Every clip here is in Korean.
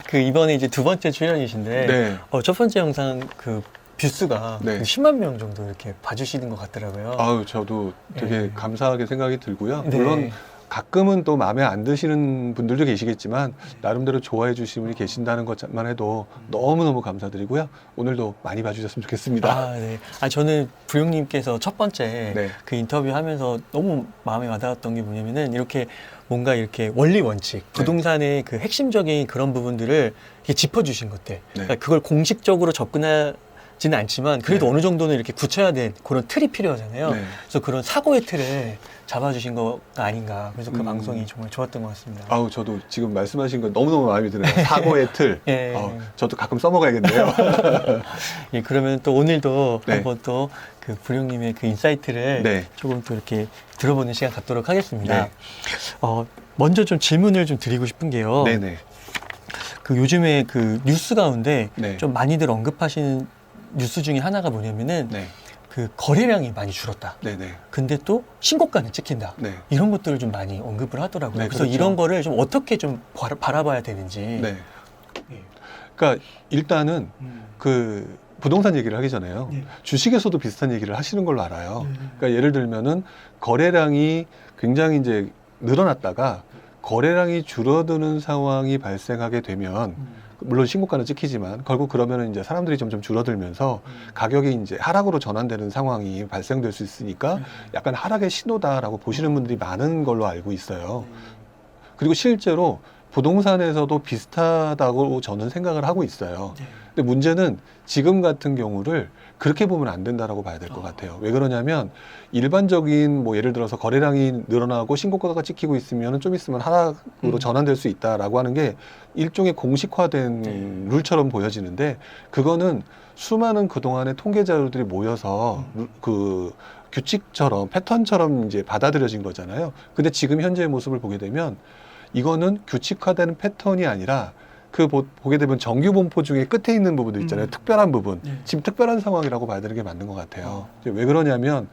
그 이번에 이제 두 번째 출연이신데 네. 첫 번째 영상 그 뷰수가 네. 10만 명 정도 이렇게 봐주시는 것 같더라고요. 아유, 저도 되게 네. 감사하게 생각이 들고요. 네. 물론 가끔은 또 마음에 안 드시는 분들도 계시겠지만 나름대로 좋아해 주시는 분이 계신다는 것만 해도 너무너무 감사드리고요. 오늘도 많이 봐주셨으면 좋겠습니다. 아, 네. 아, 저는 부용님께서 첫 번째 네. 그 인터뷰 하면서 너무 마음에 와닿았던 게 뭐냐면은 이렇게 뭔가 이렇게 원리 원칙, 부동산의 그 핵심적인 그런 부분들을 이렇게 짚어주신 것들. 그러니까 그걸 공식적으로 접근하지는 않지만 그래도 네. 어느 정도는 이렇게 굳혀야 될 그런 틀이 필요하잖아요. 네. 그래서 그런 사고의 틀을 잡아주신 거가 아닌가. 그래서 그 방송이 정말 좋았던 것 같습니다. 아우, 저도 지금 말씀하신 거 너무너무 마음에 드네요. 사고의 틀. 예. 저도 가끔 써먹어야겠네요. 예, 그러면 또 오늘도 네. 한번 또 그 부룡님의 그 인사이트를 네. 조금 또 이렇게 들어보는 시간 갖도록 하겠습니다. 네. 먼저 좀 질문을 좀 드리고 싶은 게요. 네네. 그 요즘에 그 뉴스 가운데 네. 좀 많이들 언급하시는 뉴스 중에 하나가 뭐냐면은 네. 그 거래량이 많이 줄었다. 네네. 근데 또 신고가는 찍힌다. 네. 이런 것들을 좀 많이 언급을 하더라고요. 네, 그래서 그렇죠. 이런 거를 좀 어떻게 좀 바라봐야 되는지. 네. 예. 그러니까 일단은 그 부동산 얘기를 하기 전에요. 네. 주식에서도 비슷한 얘기를 하시는 걸로 알아요. 그러니까 예를 들면은 거래량이 굉장히 이제 늘어났다가 거래량이 줄어드는 상황이 발생하게 되면 물론 신고가는 찍히지만 결국 그러면은 이제 사람들이 점점 줄어들면서 가격이 이제 하락으로 전환되는 상황이 발생될 수 있으니까 약간 하락의 신호다라고 보시는 분들이 많은 걸로 알고 있어요. 그리고 실제로 부동산에서도 비슷하다고 저는 생각을 하고 있어요. 근데 문제는 지금 같은 경우를 그렇게 보면 안 된다라고 봐야 될 것 같아요. 왜 그러냐면 일반적인 뭐 예를 들어서 거래량이 늘어나고 신고가가 찍히고 있으면 좀 있으면 하락으로 전환될 수 있다라고 하는 게 일종의 공식화된 룰처럼 보여지는데 그거는 수많은 그동안의 통계 자료들이 모여서 그 규칙처럼 패턴처럼 이제 받아들여진 거잖아요. 근데 지금 현재의 모습을 보게 되면 이거는 규칙화되는 패턴이 아니라 그 보게 되면 정규 분포 중에 끝에 있는 부분도 있잖아요. 특별한 부분. 지금 특별한 상황이라고 봐야 되는 게 맞는 것 같아요. 이제 왜 그러냐면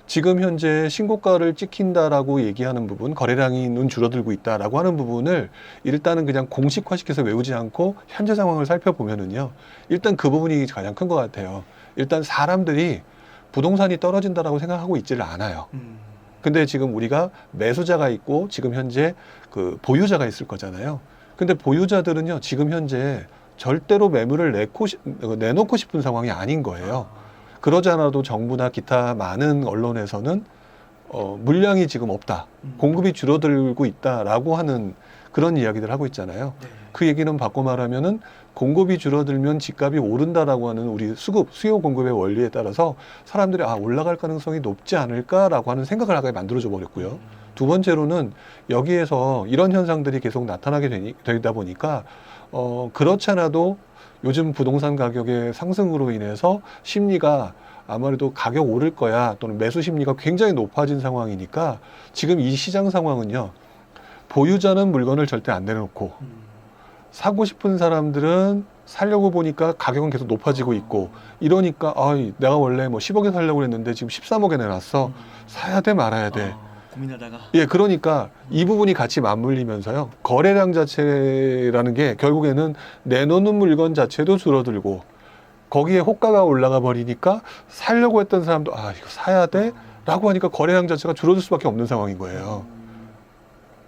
지금 현재 신고가를 찍힌다라고 얘기하는 부분, 거래량이 눈 줄어들고 있다라고 하는 부분을 일단은 그냥 공식화시켜서 외우지 않고 현재 상황을 살펴보면은요. 일단 그 부분이 가장 큰 것 같아요. 일단 사람들이 부동산이 떨어진다라고 생각하고 있지를 않아요. 근데 지금 우리가 매수자가 있고 지금 현재 그 보유자가 있을 거잖아요. 근데 보유자들은요, 지금 현재 절대로 매물을 내놓고 싶은 상황이 아닌 거예요. 그러지 않아도 정부나 기타 많은 언론에서는 물량이 지금 없다. 공급이 줄어들고 있다라고 하는 그런 이야기들 하고 있잖아요. 그 얘기는 바꿔 말하면은 공급이 줄어들면 집값이 오른다라고 하는 우리 수요 공급의 원리에 따라서 사람들이 올라갈 가능성이 높지 않을까라고 하는 생각을 하게 만들어줘 버렸고요. 두 번째로는 여기에서 이런 현상들이 계속 나타나게 되다 보니까 그렇지 않아도 요즘 부동산 가격의 상승으로 인해서 심리가 아무래도 가격 오를 거야 또는 매수 심리가 굉장히 높아진 상황이니까 지금 이 시장 상황은요. 보유자는 물건을 절대 안 내놓고 사고 싶은 사람들은 살려고 보니까 가격은 계속 높아지고 있고 이러니까 내가 원래 뭐 10억에 살려고 했는데 지금 13억에 내놨어. 사야 돼 말아야 돼. 고민하다가 예, 그러니까 이 부분이 같이 맞물리면서요. 거래량 자체라는 게 결국에는 내놓는 물건 자체도 줄어들고 거기에 호가가 올라가 버리니까 살려고 했던 사람도 이거 사야 돼? 라고 하니까 거래량 자체가 줄어들 수밖에 없는 상황인 거예요.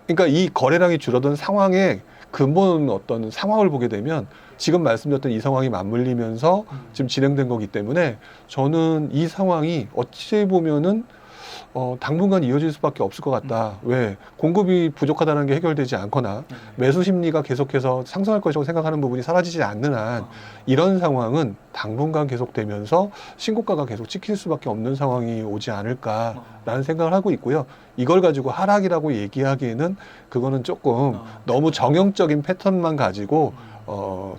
그러니까 이 거래량이 줄어든 상황의 근본 어떤 상황을 보게 되면 지금 말씀드렸던 이 상황이 맞물리면서 지금 진행된 거기 때문에 저는 이 상황이 어찌 보면은 당분간 이어질 수밖에 없을 것 같다. 왜? 공급이 부족하다는 게 해결되지 않거나 매수 심리가 계속해서 상승할 것이라고 생각하는 부분이 사라지지 않는 한 이런 상황은 당분간 계속되면서 신고가가 계속 찍힐 수밖에 없는 상황이 오지 않을까라는 생각을 하고 있고요. 이걸 가지고 하락이라고 얘기하기에는 그거는 조금 너무 정형적인 패턴만 가지고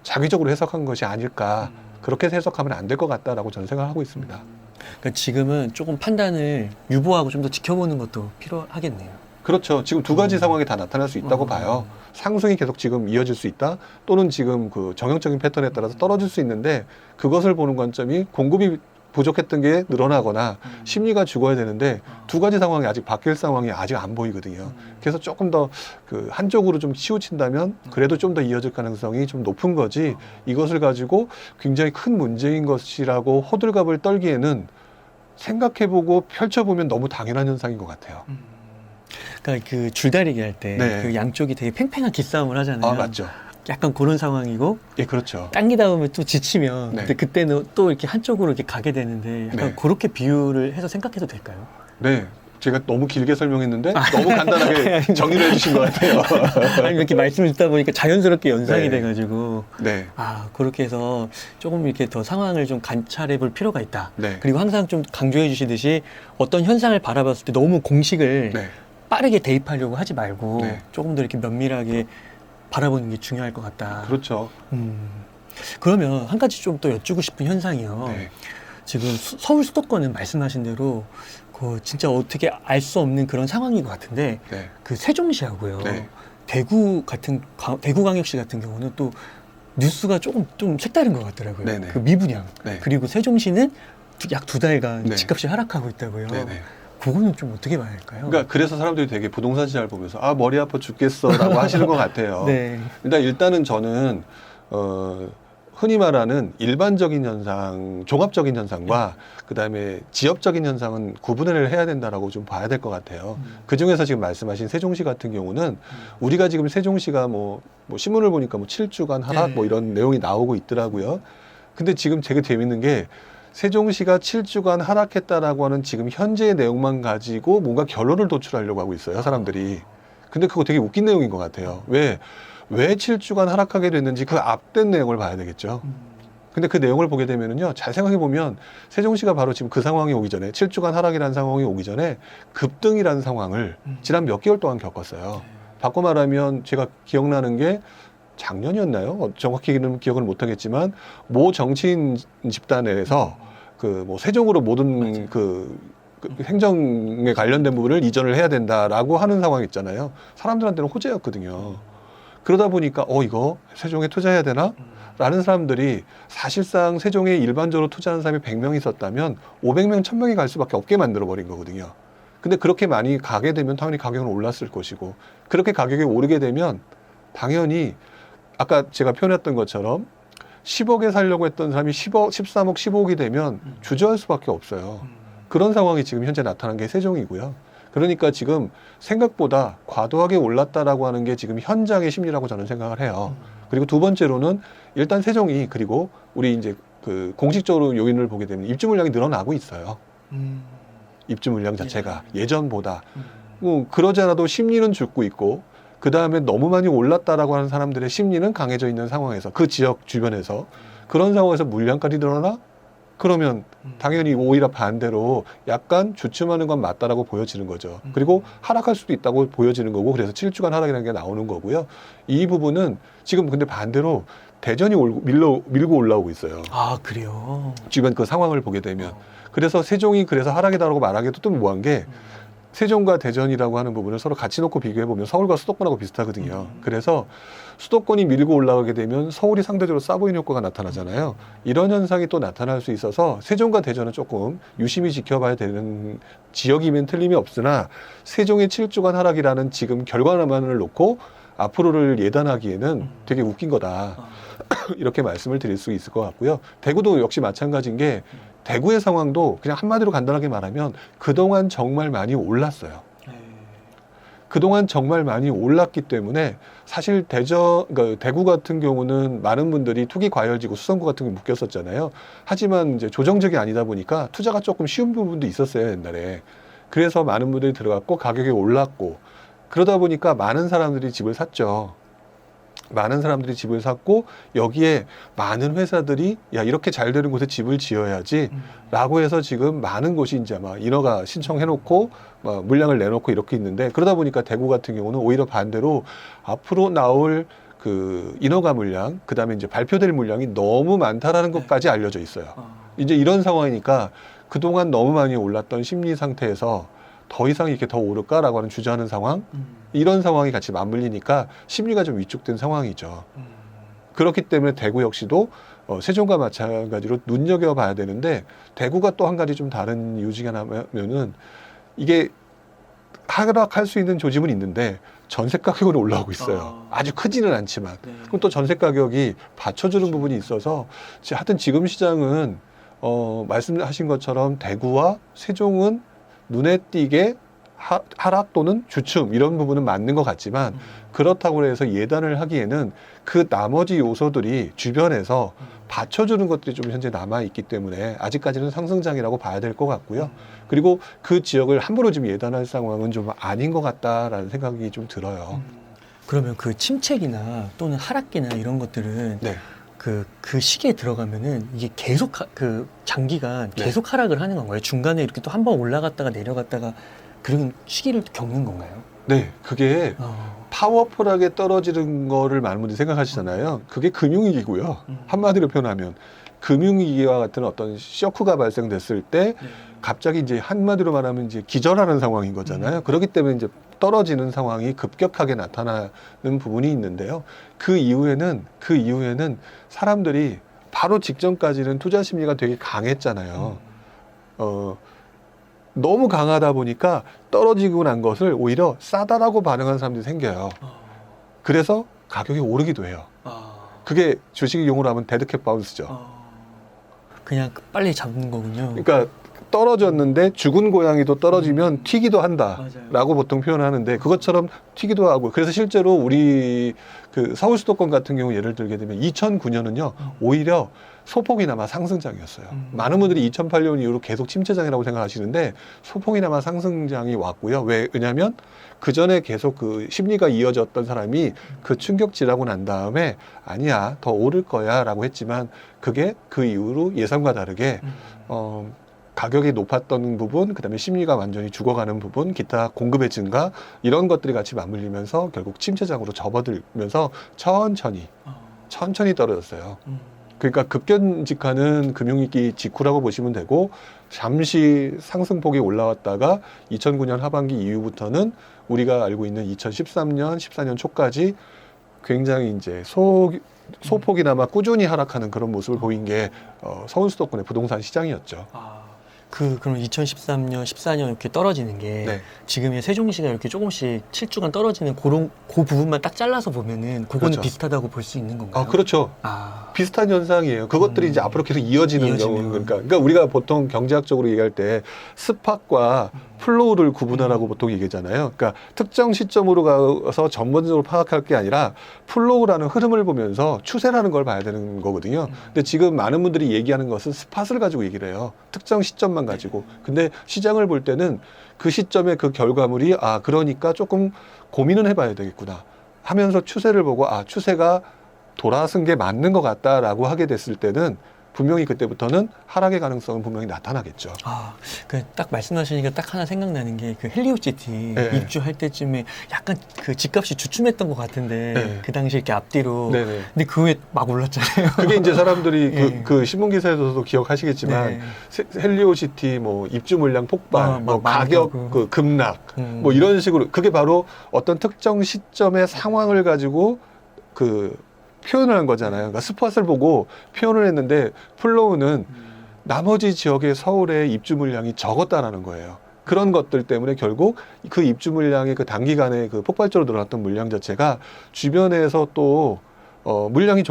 자기적으로 해석한 것이 아닐까. 그렇게 해석하면 안 될 것 같다라고 저는 생각을 하고 있습니다. 그러니까 지금은 조금 판단을 유보하고 좀 더 지켜보는 것도 필요하겠네요. 그렇죠. 지금 두 가지 상황이 다 나타날 수 있다고 봐요. 상승이 계속 지금 이어질 수 있다. 또는 지금 그 정형적인 패턴에 따라서 떨어질 수 있는데 그것을 보는 관점이 공급이 부족했던 게 늘어나거나 심리가 죽어야 되는데 두 가지 상황이 아직 바뀔 상황이 아직 안 보이거든요. 그래서 조금 더 그 한쪽으로 좀 치우친다면 그래도 좀 더 이어질 가능성이 좀 높은 거지, 이것을 가지고 굉장히 큰 문제인 것이라고 호들갑을 떨기에는 생각해보고 펼쳐보면 너무 당연한 현상인 것 같아요. 그러니까 그 줄다리기 할 때 네. 그 양쪽이 되게 팽팽한 기싸움을 하잖아요. 아, 맞죠. 약간 그런 상황이고, 예, 그렇죠. 당기다 보면 또 지치면 네. 근데 그때는 또 이렇게 한쪽으로 이렇게 가게 되는데, 약간 네. 그렇게 비유를 해서 생각해도 될까요? 네. 제가 너무 길게 설명했는데 너무 간단하게 정리를 해주신 것 같아요. 아니, 이렇게 말씀을 듣다 보니까 자연스럽게 연상이 네. 돼가지고, 네. 그렇게 해서 조금 이렇게 더 상황을 좀 관찰해 볼 필요가 있다. 네. 그리고 항상 좀 강조해 주시듯이 어떤 현상을 바라봤을 때 너무 공식을 네. 빠르게 대입하려고 하지 말고 네. 조금 더 이렇게 면밀하게 바라보는 게 중요할 것 같다. 그렇죠. 그러면 한 가지 좀 또 여쭈고 싶은 현상이요. 네. 지금 서울 수도권은 말씀하신 대로 그 진짜 어떻게 알 수 없는 그런 상황인 것 같은데, 네. 그 세종시하고요. 네. 대구광역시 같은 경우는 또 뉴스가 조금 좀 색다른 것 같더라고요. 네네. 그 미분양. 네. 그리고 세종시는 약 2달간 네. 집값이 하락하고 있다고요. 네네. 그거는 좀 어떻게 봐야 할까요? 그러니까 그래서 사람들이 되게 부동산 시장을 보면서 아, 머리 아파 죽겠어라고 하시는 것 같아요. 네. 일단은 저는 흔히 말하는 일반적인 현상, 종합적인 현상과 그다음에 지역적인 현상은 구분을 해야 된다라고 좀 봐야 될 것 같아요. 그 중에서 지금 말씀하신 세종시 같은 경우는 우리가 지금 세종시가 뭐 신문을 보니까 뭐 7주간 하락 네. 뭐 이런 내용이 나오고 있더라고요. 근데 지금 되게 재밌는 게 세종시가 7주간 하락했다라고 하는 지금 현재의 내용만 가지고 뭔가 결론을 도출하려고 하고 있어요, 사람들이. 근데 그거 되게 웃긴 내용인 것 같아요. 왜 7주간 하락하게 됐는지 그 앞된 내용을 봐야 되겠죠. 근데 그 내용을 보게 되면은요, 잘 생각해 보면 세종시가 바로 지금 그 상황이 오기 전에, 7주간 하락이라는 상황이 오기 전에 급등이라는 상황을 지난 몇 개월 동안 겪었어요. 바꿔 말하면 제가 기억나는 게 작년이었나요? 정확히는 기억을 못 하겠지만 모 정치인 집단에서 그 뭐 세종으로 모든 그 행정에 관련된 부분을 이전을 해야 된다라고 하는 상황이 있잖아요. 사람들한테는 호재였거든요. 그러다 보니까 이거 세종에 투자해야 되나? 라는 사람들이, 사실상 세종에 일반적으로 투자하는 사람이 100명 있었다면 500명, 1000명이 갈 수밖에 없게 만들어 버린 거거든요. 근데 그렇게 많이 가게 되면 당연히 가격은 올랐을 것이고, 그렇게 가격이 오르게 되면 당연히 아까 제가 표현했던 것처럼 10억에 살려고 했던 사람이 10억, 13억, 15억이 되면 주저할 수밖에 없어요. 그런 상황이 지금 현재 나타난 게 세종이고요. 그러니까 지금 생각보다 과도하게 올랐다라고 하는 게 지금 현장의 심리라고 저는 생각을 해요. 그리고 두 번째로는 일단 세종이, 그리고 우리 이제 그 공식적으로 요인을 보게 되면 입주 물량이 늘어나고 있어요. 입주 물량 자체가 예전보다. 그러지 않아도 심리는 죽고 있고, 그 다음에 너무 많이 올랐다라고 하는 사람들의 심리는 강해져 있는 상황에서, 그 지역 주변에서 그런 상황에서 물량까지 늘어나? 그러면 당연히 오히려 반대로 약간 주춤하는 건 맞다라고 보여지는 거죠. 그리고 하락할 수도 있다고 보여지는 거고, 그래서 7주간 하락이라는 게 나오는 거고요. 이 부분은 지금 근데 반대로 대전이 밀고 올라오고 있어요. 아, 그래요? 주변 그 상황을 보게 되면. 그래서 세종이 그래서 하락이다라고 말하기도 또 뭐한 게, 세종과 대전이라고 하는 부분을 서로 같이 놓고 비교해보면 서울과 수도권하고 비슷하거든요. 그래서 수도권이 밀고 올라가게 되면 서울이 상대적으로 싸 보이는 효과가 나타나잖아요. 이런 현상이 또 나타날 수 있어서 세종과 대전은 조금 유심히 지켜봐야 되는 지역이면 틀림이 없으나, 세종의 7주간 하락이라는 지금 결과만을 놓고 앞으로를 예단하기에는 되게 웃긴 거다. 이렇게 말씀을 드릴 수 있을 것 같고요. 대구도 역시 마찬가지인 게, 대구의 상황도 그냥 한마디로 간단하게 말하면 그동안 정말 많이 올랐어요. 그동안 정말 많이 올랐기 때문에 사실 그러니까 대구 같은 경우는 많은 분들이 투기 과열지구 수성구 같은 게 묶였었잖아요. 하지만 이제 조정적이 아니다 보니까 투자가 조금 쉬운 부분도 있었어요, 옛날에. 그래서 많은 분들이 들어갔고 가격이 올랐고, 그러다 보니까 많은 사람들이 집을 샀죠. 많은 사람들이 집을 샀고, 여기에 많은 회사들이 야, 이렇게 잘 되는 곳에 집을 지어야지 라고 해서 지금 많은 곳이 이제 막 인허가 신청해놓고 물량을 내놓고 이렇게 있는데, 그러다 보니까 대구 같은 경우는 오히려 반대로 앞으로 나올 그 인허가 물량, 그 다음에 이제 발표될 물량이 너무 많다라는 것까지 알려져 있어요. 이제 이런 상황이니까 그동안 너무 많이 올랐던 심리 상태에서 더 이상 이렇게 더 오를까라고 하는 주저하는 상황, 이런 상황이 같이 맞물리니까 심리가 좀 위축된 상황이죠. 그렇기 때문에 대구 역시도 세종과 마찬가지로 눈여겨봐야 되는데 대구가 또 한 가지 좀 다른 이유 중에 하나면은 이게 하락할 수 있는 조짐은 있는데 전세 가격은 올라오고 있어요. 아주 크지는 않지만. 네. 그럼 또 전세 가격이 받쳐주는 부분이 있어서 하여튼 지금 시장은 말씀하신 것처럼 대구와 세종은 눈에 띄게 하락 또는 주춤 이런 부분은 맞는 것 같지만 그렇다고 해서 예단을 하기에는 그 나머지 요소들이 주변에서 받쳐주는 것들이 좀 현재 남아있기 때문에 아직까지는 상승장이라고 봐야 될 것 같고요. 그리고 그 지역을 함부로 지금 예단할 상황은 좀 아닌 것 같다라는 생각이 좀 들어요. 그러면 그 침체기나 또는 하락기나 이런 것들은 네. 그 시기에 들어가면은 이게 계속 장기간 네. 계속 하락을 하는 건가요? 중간에 이렇게 또 한 번 올라갔다가 내려갔다가 그런 시기를 또 겪는 건가요? 네, 그게 파워풀하게 떨어지는 거를 많은 분들이 생각하시잖아요. 그게 금융위기고요. 한마디로 표현하면 금융위기와 같은 어떤 쇼크가 발생됐을 때 갑자기 이제 한마디로 말하면 이제 기절하는 상황인 거잖아요. 그렇기 때문에 이제 떨어지는 상황이 급격하게 나타나는 부분이 있는데요. 그 이후에는 사람들이 바로 직전까지는 투자 심리가 되게 강했잖아요. 너무 강하다 보니까 떨어지고 난 것을 오히려 싸다라고 반응하는 사람들이 생겨요. 그래서 가격이 오르기도 해요. 그게 주식 용어로 하면 데드캣 바운스죠. 그냥 빨리 잡는 거군요. 그러니까 떨어졌는데 죽은 고양이도 떨어지면 튀기도 한다라고 보통 표현하는데 그것처럼 튀기도 하고 그래서 실제로 우리 그 서울 수도권 같은 경우 예를 들게 되면 2009년은요 오히려 소폭이나마 상승장이었어요. 많은 분들이 2008년 이후로 계속 침체장이라고 생각하시는데 소폭이나마 상승장이 왔고요. 왜냐하면 그 전에 계속 그 심리가 이어졌던 사람이 그 충격 지나고 난 다음에 아니야 더 오를 거야라고 했지만 그게 그 이후로 예상과 다르게 가격이 높았던 부분, 그다음에 심리가 완전히 죽어가는 부분, 기타 공급의 증가 이런 것들이 같이 맞물리면서 결국 침체장으로 접어들면서 천천히 떨어졌어요. 그러니까 급견직하는 금융위기 직후라고 보시면 되고 잠시 상승폭이 올라왔다가 2009년 하반기 이후부터는 우리가 알고 있는 2013년, 14년 초까지 굉장히 이제 소폭이나마 꾸준히 하락하는 그런 모습을 보인 게 서울 수도권의 부동산 시장이었죠. 그럼 2013년, 14년 이렇게 떨어지는 게 네. 지금의 세종시가 이렇게 조금씩 7주간 떨어지는 그 부분만 딱 잘라서 보면은 그거는 그렇죠. 비슷하다고 볼 수 있는 건가요? 그렇죠. 비슷한 현상이에요. 그것들이 이제 앞으로 계속 이어지는 경우. 그러니까 우리가 보통 경제학적으로 얘기할 때 스팟과 플로우를 구분하라고 보통 얘기하잖아요. 그러니까 특정 시점으로 가서 전반적으로 파악할 게 아니라 플로우라는 흐름을 보면서 추세라는 걸 봐야 되는 거거든요. 근데 지금 많은 분들이 얘기하는 것은 스팟을 가지고 얘기를 해요. 특정 시점만 가지고. 근데 시장을 볼 때는 그 시점의 그 결과물이 그러니까 조금 고민은 해봐야 되겠구나 하면서 추세를 보고 추세가 돌아선 게 맞는 것 같다라고 하게 됐을 때는 분명히 그때부터는 하락의 가능성은 분명히 나타나겠죠. 딱 말씀하시니까 딱 하나 생각나는 게 그 헬리오시티 입주할 때쯤에 약간 그 집값이 주춤했던 것 같은데 그 당시 이렇게 앞뒤로. 근데 그 후에 막 올랐잖아요. 그게 이제 사람들이 그 신문 기사에서도 기억하시겠지만 헬리오시티 뭐 입주 물량 폭발, 뭐 가격 그 급락, 뭐 이런 식으로 그게 바로 어떤 특정 시점의 상황을 가지고 표현을 한 거잖아요. 그러니까 스팟을 보고 표현을 했는데 플로우는 나머지 지역의 서울의 입주 물량이 적었다라는 거예요. 그런 것들 때문에 결국 그 입주 물량의 그 단기간에 그 폭발적으로 늘어났던 물량 자체가 주변에서 또 물량이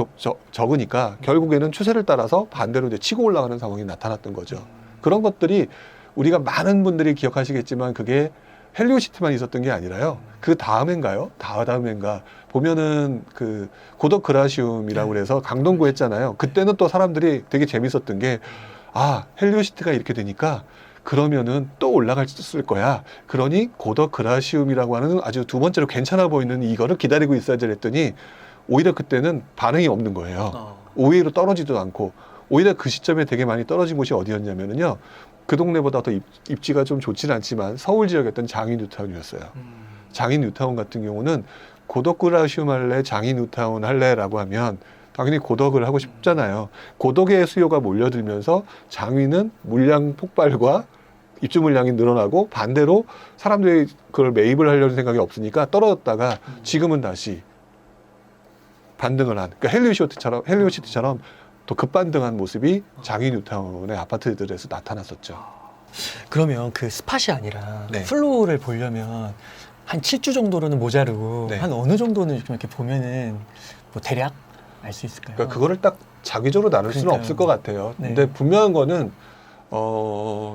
적으니까 결국에는 추세를 따라서 반대로 이제 치고 올라가는 상황이 나타났던 거죠. 그런 것들이 우리가 많은 분들이 기억하시겠지만 그게 헬리오시티만 있었던 게 아니라요. 그 다음엔가 보면은 그 고덕 그라시움이라고 그래서 강동구 했잖아요. 그때는 또 사람들이 되게 재밌었던 게 헬리오시티가 이렇게 되니까 그러면은 또 올라갈 수 있을 거야. 그러니 고덕 그라시움이라고 하는 아주 두 번째로 괜찮아 보이는 이거를 기다리고 있어야지 했더니 오히려 그때는 반응이 없는 거예요. 오히려 떨어지도 않고 오히려 그 시점에 되게 많이 떨어진 곳이 어디였냐면은요. 그 동네보다 더 입지가 좀 좋지는 않지만 서울 지역이었던 장인 뉴타운이었어요. 장인 뉴타운 같은 경우는 고덕 그라시움 할래, 장인 뉴타운 할래라고 하면 당연히 고덕을 하고 싶잖아요. 고덕의 수요가 몰려들면서 장인은 물량 폭발과 입주 물량이 늘어나고 반대로 사람들이 그걸 매입을 하려는 생각이 없으니까 떨어졌다가 지금은 다시 반등을 한, 그러니까 헬리오시티처럼 또 급반등한 모습이 장위 뉴타운의 아파트들에서 나타났었죠. 그러면 그 스팟이 아니라 네. 플로우를 보려면 한 7주 정도로는 모자르고 네. 한 어느 정도는 좀 이렇게 보면은 뭐 대략 알 수 있을까요? 그러니까 그거를 딱 자기적으로 나눌 수는 그러니까요. 없을 것 같아요. 네. 근데 분명한 거는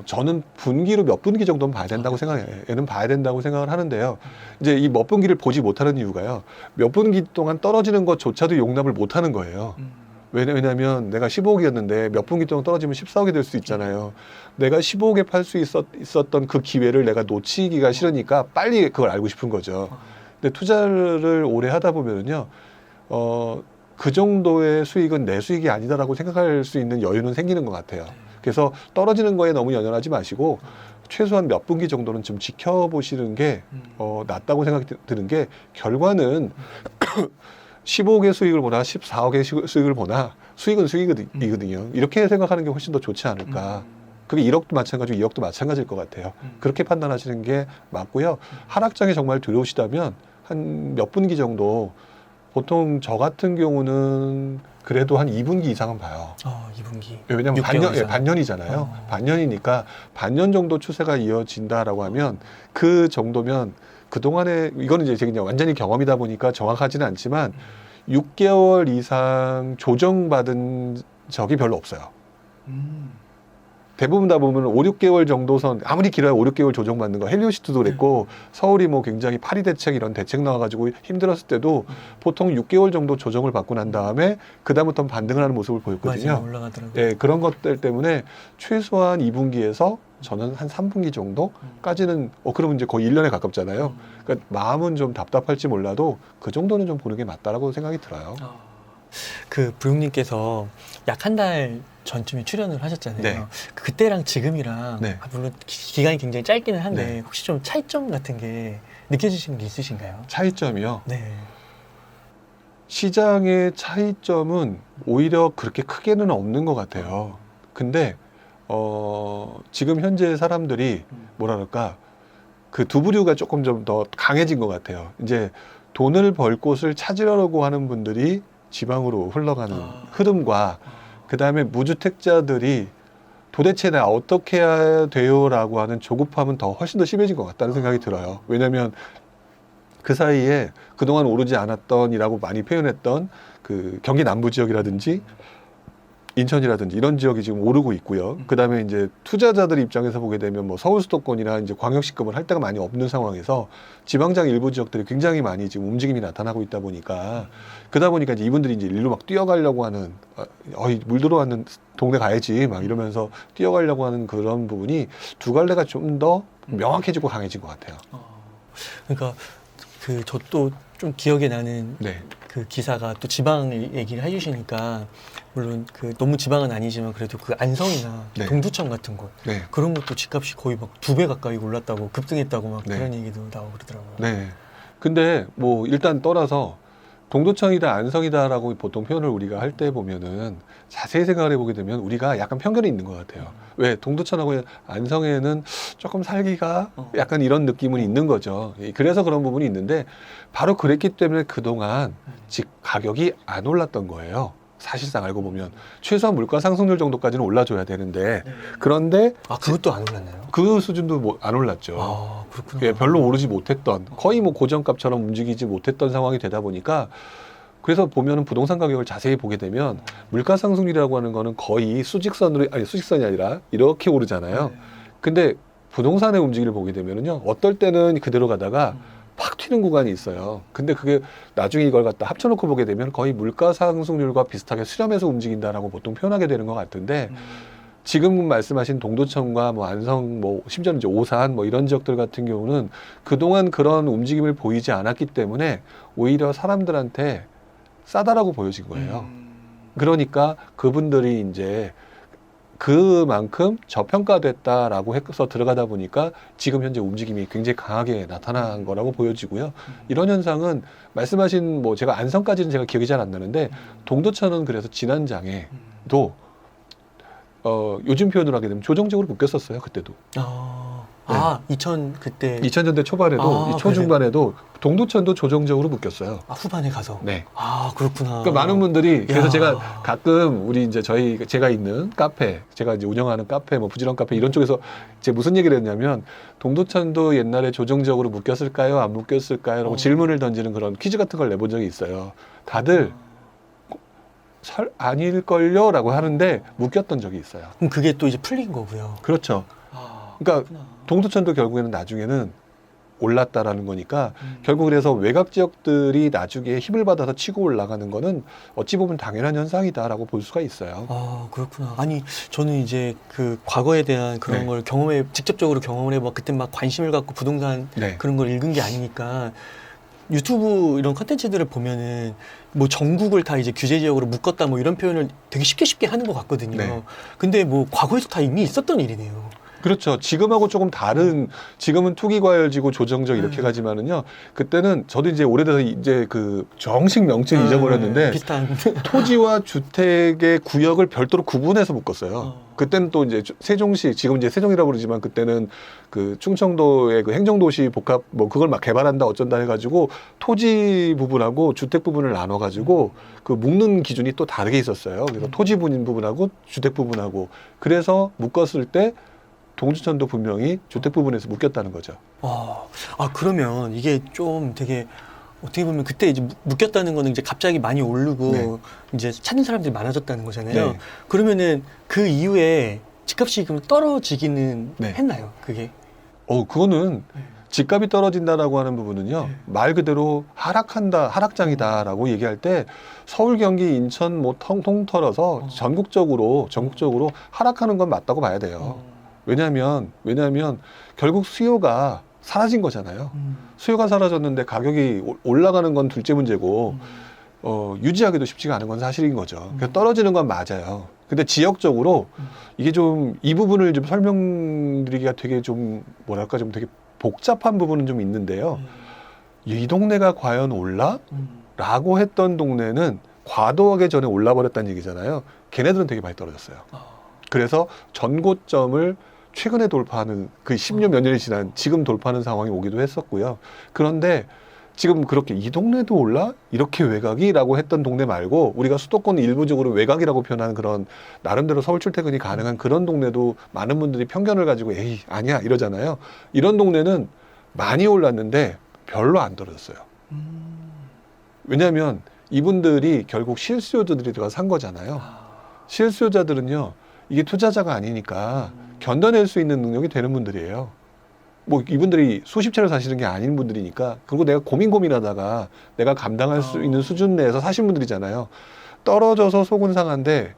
저는 분기로 몇 분기 정도는 봐야 된다고 생각해요. 얘는 봐야 된다고 생각을 하는데요. 이제 이 몇 분기를 보지 못하는 이유가요. 몇 분기 동안 떨어지는 것조차도 용납을 못하는 거예요. 왜냐면 내가 15억이었는데 몇 분기 동안 떨어지면 14억이 될 수 있잖아요. 내가 15억에 팔 수 있었던 그 기회를 내가 놓치기가 싫으니까 빨리 그걸 알고 싶은 거죠. 근데 투자를 오래 하다 보면은요, 그 정도의 수익은 내 수익이 아니다라고 생각할 수 있는 여유는 생기는 것 같아요. 그래서 떨어지는 거에 너무 연연하지 마시고 최소한 몇 분기 정도는 좀 지켜보시는 게 낫다고 생각이 드는 게, 결과는 15억의 수익을 보나 14억의 수익을 보나 수익은 수익이거든요. 이렇게 생각하는 게 훨씬 더 좋지 않을까. 그게 1억도 마찬가지고 2억도 마찬가지일 것 같아요. 그렇게 판단하시는 게 맞고요. 하락장에 정말 들어오시다면 한 몇 분기 정도, 보통 저 같은 경우는 그래도 한 2분기 이상은 봐요. 2분기. 왜냐하면 6개월 이상. 반년이잖아요. 반년이니까 반년 정도 추세가 이어진다라고 하면, 그 정도면 그동안에, 이거는 이제 그냥 완전히 경험이다 보니까 정확하지는 않지만 6개월 이상 조정받은 적이 별로 없어요. 대부분 다 보면 5, 6개월 정도 선, 아무리 길어야 5, 6개월 조정받는 거, 헬리오시티도 그랬고, 서울이 뭐 굉장히 파리 대책 이런 대책 나와가지고 힘들었을 때도 보통 6개월 정도 조정을 받고 난 다음에 그다음부터는 반등을 하는 모습을 보였거든요. 맞아요. 올라가더라고요. 예, 그런 것들 때문에 최소한 2분기에서 저는 한 3분기 정도까지는, 그러면 이제 거의 1년에 가깝잖아요. 그러니까 마음은 좀 답답할지 몰라도 그 정도는 좀 보는 게 맞다라고 생각이 들어요. 그 부육님께서 약 한 달 전쯤에 출연을 하셨잖아요. 네. 그때랑 지금이랑 네. 물론 기간이 굉장히 짧기는 한데 네. 혹시 좀 차이점 같은 게 느껴지시는 게 있으신가요? 차이점이요. 네. 시장의 차이점은 오히려 그렇게 크게는 없는 것 같아요. 근데 지금 현재 사람들이 뭐라 그럴까, 그 두 부류가 조금 좀 더 강해진 것 같아요. 이제 돈을 벌 곳을 찾으려고 하는 분들이 지방으로 흘러가는 흐름과, 그 다음에 무주택자들이 도대체 내가 어떻게 해야 돼요라고 하는 조급함은 훨씬 더 심해진 것 같다는 생각이 들어요. 왜냐하면 그 사이에 그동안 오르지 않았던이라고 많이 표현했던 그 경기 남부 지역이라든지 인천이라든지 이런 지역이 지금 오르고 있고요. 그 다음에 이제 투자자들 입장에서 보게 되면 뭐 서울 수도권이나 이제 광역시급을 할 데가 많이 없는 상황에서 지방장 일부 지역들이 굉장히 많이 지금 움직임이 나타나고 있다 보니까, 그러다 보니까 이제 이분들이 이제 일로 막 뛰어가려고 하는, 물 들어왔는 동네 가야지 막 이러면서 뛰어가려고 하는 그런 부분이 두 갈래가 좀 더 명확해지고 강해진 것 같아요. 그러니까 그 저 또 좀 기억에 나는 네. 그 기사가 또 지방 얘기를 해주시니까, 물론 그 너무 지방은 아니지만 그래도 그 안성이나 네. 동두천 같은 곳, 네. 그런 것도 집값이 거의 막 2배 가까이 올랐다고, 급등했다고 막 네. 그런 얘기도 나오고 그러더라고요. 네. 근데 뭐 일단 떠나서 동두천이다 안성이다라고 보통 표현을 우리가 할 때 보면은 자세히 생각을 해보게 되면 우리가 약간 편견이 있는 것 같아요. 왜 동두천하고 안성에는 조금 살기가 약간 이런 느낌은 있는 거죠. 그래서 그런 부분이 있는데, 바로 그랬기 때문에 그동안 집 가격이 안 올랐던 거예요. 사실상 알고 보면 최소한 물가 상승률 정도까지는 올라줘야 되는데, 그런데 그것도 안 올랐나요? 그 수준도 뭐 안 올랐죠. 그렇구나. 예, 별로 오르지 못했던, 거의 뭐 고정값처럼 움직이지 못했던 상황이 되다 보니까, 그래서 보면은 부동산 가격을 자세히 보게 되면 물가 상승률이라고 하는 거는 거의 수직선이 아니라 이렇게 오르잖아요. 근데 부동산의 움직임을 보게 되면은요, 어떨 때는 그대로 가다가 팍 튀는 구간이 있어요. 근데 그게 나중에 이걸 갖다 합쳐놓고 보게 되면 거의 물가 상승률과 비슷하게 수렴해서 움직인다라고 보통 표현하게 되는 것 같은데, 지금 말씀하신 동두천과 뭐 안성, 뭐 심지어는 이제 오산 뭐 이런 지역들 같은 경우는 그동안 그런 움직임을 보이지 않았기 때문에 오히려 사람들한테 싸다라고 보여진 거예요. 그러니까 그분들이 이제 그만큼 저평가됐다라고 해서 들어가다 보니까 지금 현재 움직임이 굉장히 강하게 나타난 거라고 보여지고요. 이런 현상은 말씀하신 뭐 제가 안성까지는 제가 기억이 잘 안 나는데, 동두천은 그래서 지난 장에도 요즘 표현으로 하게 되면 조정적으로 묶였었어요. 그때도. 아, 2000 그때 2000년대 초반에도 아, 초중반에도 동두천도 조정적으로 묶였어요. 아, 후반에 가서. 네. 아, 그렇구나. 그러니까 많은 분들이 그래서 야. 제가 가끔 우리 이제 제가 있는 카페, 제가 이제 운영하는 카페, 뭐 부지런 카페 이런 쪽에서 제가 무슨 얘기를 했냐면 동두천도 옛날에 조정적으로 묶였을까요? 안 묶였을까요? 라고 질문을 던지는 그런 퀴즈 같은 걸 내본 적이 있어요. 다들 아닐걸요? 라고 하는데 묶였던 적이 있어요. 그럼 그게 또 이제 풀린 거고요. 그렇죠. 아, 그러니까 그렇구나. 동두천도 결국에는 나중에는 올랐다라는 거니까 결국 그래서 외곽 지역들이 나중에 힘을 받아서 치고 올라가는 거는 어찌 보면 당연한 현상이다라고 볼 수가 있어요. 아, 그렇구나. 아니, 저는 이제 그 과거에 대한 그런 네. 걸 직접적으로 경험을 해봐. 그때 막 관심을 갖고 부동산 네. 그런 걸 읽은 게 아니니까 유튜브 이런 컨텐츠들을 보면은 뭐 전국을 다 이제 규제 지역으로 묶었다 뭐 이런 표현을 되게 쉽게 하는 것 같거든요. 네. 근데 뭐 과거에도 다 이미 있었던 일이네요. 그렇죠. 지금하고 조금 다른, 지금은 투기과열지구 조정적 이렇게 가지만은요. 그때는 저도 이제 오래돼서 이제 그 정식 명칭 잊어버렸는데 비슷한. 토지와 주택의 구역을 별도로 구분해서 묶었어요. 그때는 또 이제 세종시, 지금 이제 세종이라고 그러지만 그때는 그 충청도의 그 행정도시 복합 뭐 그걸 막 개발한다 어쩐다 해가지고 토지 부분하고 주택 부분을 나눠가지고 그 묶는 기준이 또 다르게 있었어요. 그래서 토지 부분하고 주택 부분하고 그래서 묶었을 때 동두천도 분명히 주택 부분에서 묶였다는 거죠. 그러면 이게 좀 되게 어떻게 보면 그때 이제 묶였다는 거는 이제 갑자기 많이 오르고 네. 이제 찾는 사람들이 많아졌다는 거잖아요. 네. 그러면은 그 이후에 집값이 그럼 떨어지기는 네. 했나요? 그게? 그거는 네. 집값이 떨어진다라고 하는 부분은요, 네. 말 그대로 하락장이다라고 얘기할 때 서울, 경기, 인천 뭐 통통 털어서 전국적으로 하락하는 건 맞다고 봐야 돼요. 왜냐하면 결국 수요가 사라진 거잖아요. 수요가 사라졌는데 가격이 올라가는 건 둘째 문제고 유지하기도 쉽지가 않은 건 사실인 거죠. 그래서 떨어지는 건 맞아요. 근데 지역적으로 이게 좀 이 부분을 좀 설명드리기가 되게 좀 뭐랄까 좀 되게 복잡한 부분은 좀 있는데요. 이 동네가 과연 올라? 라고 했던 동네는 과도하게 전에 올라버렸다는 얘기잖아요. 걔네들은 되게 많이 떨어졌어요. 그래서 전고점을 최근에 돌파하는 그 10년 몇 년이 지난 지금 돌파하는 상황이 오기도 했었고요. 그런데 지금 그렇게 이 동네도 올라? 이렇게 외곽이라고 했던 동네 말고 우리가 수도권 일부적으로 외곽이라고 표현하는 그런 나름대로 서울 출퇴근이 가능한 그런 동네도 많은 분들이 편견을 가지고 에이 아니야 이러잖아요. 이런 동네는 많이 올랐는데 별로 안 떨어졌어요. 왜냐하면 이분들이 결국 실수요자들이 들어가 산 거잖아요. 실수요자들은요 이게 투자자가 아니니까 견뎌낼 수 있는 능력이 되는 분들이에요. 뭐 이분들이 수십 채를 사시는 게 아닌 분들이니까 그리고 내가 고민하다가 내가 감당할 수 있는 수준 내에서 사신 분들이잖아요. 떨어져서 속은 상한데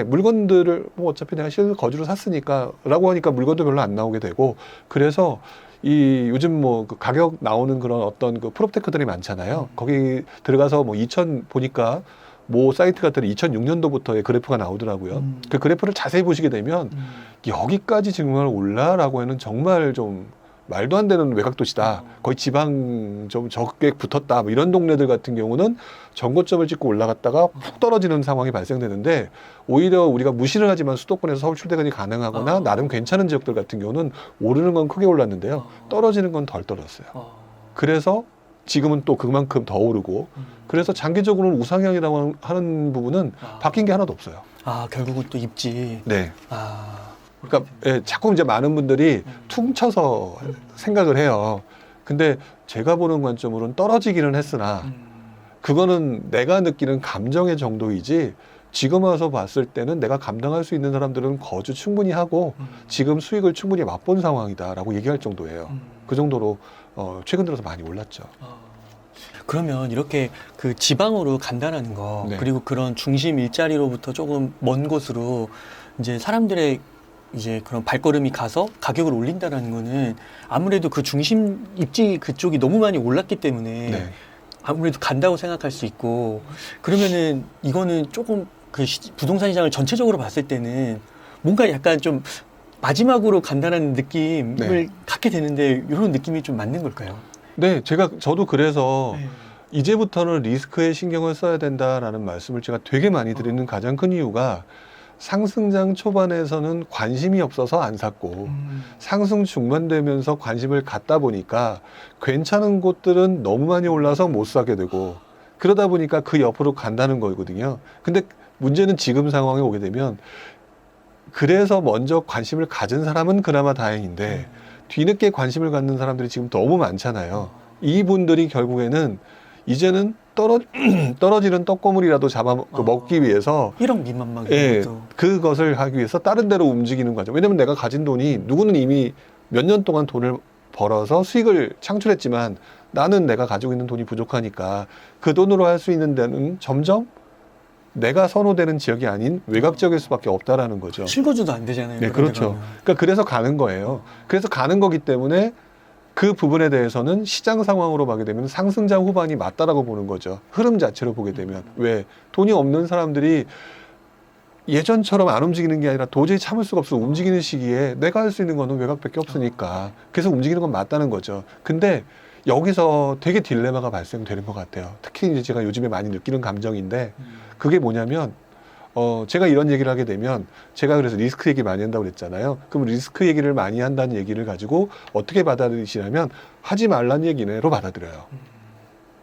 물건들을 뭐 어차피 내가 실거주로 샀으니까 라고 하니까 물건도 별로 안 나오게 되고 그래서 이 요즘 뭐 그 가격 나오는 그런 어떤 그 프롭테크들이 많잖아요. 거기 들어가서 뭐 2000 보니까 뭐 사이트 같은 2006년도부터의 그래프가 나오더라고요. 그 그래프를 자세히 보시게 되면 여기까지 정말 올라라고 하는 정말 좀 말도 안 되는 외곽도시다. 거의 지방 좀 적게 붙었다. 뭐 이런 동네들 같은 경우는 전고점을 찍고 올라갔다가 푹 떨어지는 상황이 발생되는데 오히려 우리가 무시를 하지만 수도권에서 서울 출퇴근이 가능하거나 나름 괜찮은 지역들 같은 경우는 오르는 건 크게 올랐는데요. 떨어지는 건 덜 떨어졌어요. 그래서 지금은 또 그만큼 더 오르고 그래서 장기적으로는 우상향이라고 하는 부분은 바뀐 게 하나도 없어요. 결국은 또 입지. 네. 그러니까 자꾸 이제 많은 분들이 퉁쳐서 생각을 해요. 근데 제가 보는 관점으로는 떨어지기는 했으나 그거는 내가 느끼는 감정의 정도이지 지금 와서 봤을 때는 내가 감당할 수 있는 사람들은 거주 충분히 하고 지금 수익을 충분히 맛본 상황이다라고 얘기할 정도예요. 그 정도로 최근 들어서 많이 올랐죠. 그러면 이렇게 그 지방으로 간다라는 거 네. 그리고 그런 중심 일자리로부터 조금 먼 곳으로 이제 사람들의 이제 그런 발걸음이 가서 가격을 올린다라는 거는 아무래도 그 중심 입지 그쪽이 너무 많이 올랐기 때문에 네. 아무래도 간다고 생각할 수 있고 그러면은 이거는 조금 그 부동산 시장을 전체적으로 봤을 때는 뭔가 약간 좀 마지막으로 간다라는 느낌을 네. 갖게 되는데 이런 느낌이 좀 맞는 걸까요? 네, 저도 그래서 네. 이제부터는 리스크에 신경을 써야 된다라는 말씀을 제가 되게 많이 드리는 가장 큰 이유가 상승장 초반에서는 관심이 없어서 안 샀고 상승 중반 되면서 관심을 갖다 보니까 괜찮은 곳들은 너무 많이 올라서 못 사게 되고 그러다 보니까 그 옆으로 간다는 거거든요. 근데 문제는 지금 상황에 오게 되면 그래서 먼저 관심을 가진 사람은 그나마 다행인데 뒤늦게 관심을 갖는 사람들이 지금 너무 많잖아요. 이분들이 결국에는 이제는 떨어지는 떡고물이라도 먹기 위해서 1억 미만만 예, 도 그것을 하기 위해서 다른 데로 움직이는 거죠. 왜냐면 내가 가진 돈이 누구는 이미 몇 년 동안 돈을 벌어서 수익을 창출했지만 나는 내가 가지고 있는 돈이 부족하니까 그 돈으로 할 수 있는 데는 점점 내가 선호되는 지역이 아닌 외곽 지역일 수밖에 없다라는 거죠. 실거주도 안 되잖아요. 네, 그런 데 그렇죠. 가면. 그러니까 그래서 가는 거예요. 그래서 가는 거기 때문에 그 부분에 대해서는 시장 상황으로 보게 되면 상승장 후반이 맞다라고 보는 거죠. 흐름 자체로 보게 되면. 왜? 돈이 없는 사람들이 예전처럼 안 움직이는 게 아니라 도저히 참을 수가 없어 움직이는 시기에 내가 할 수 있는 거는 외곽밖에 없으니까. 그래서 움직이는 건 맞다는 거죠. 근데 여기서 되게 딜레마가 발생되는 것 같아요. 특히 이제 제가 요즘에 많이 느끼는 감정인데 그게 뭐냐면 제가 이런 얘기를 하게 되면 제가 그래서 리스크 얘기 많이 한다고 그랬잖아요. 그럼 리스크 얘기를 많이 한다는 얘기를 가지고 어떻게 받아들이시냐면 하지 말란 얘기네로 받아들여요.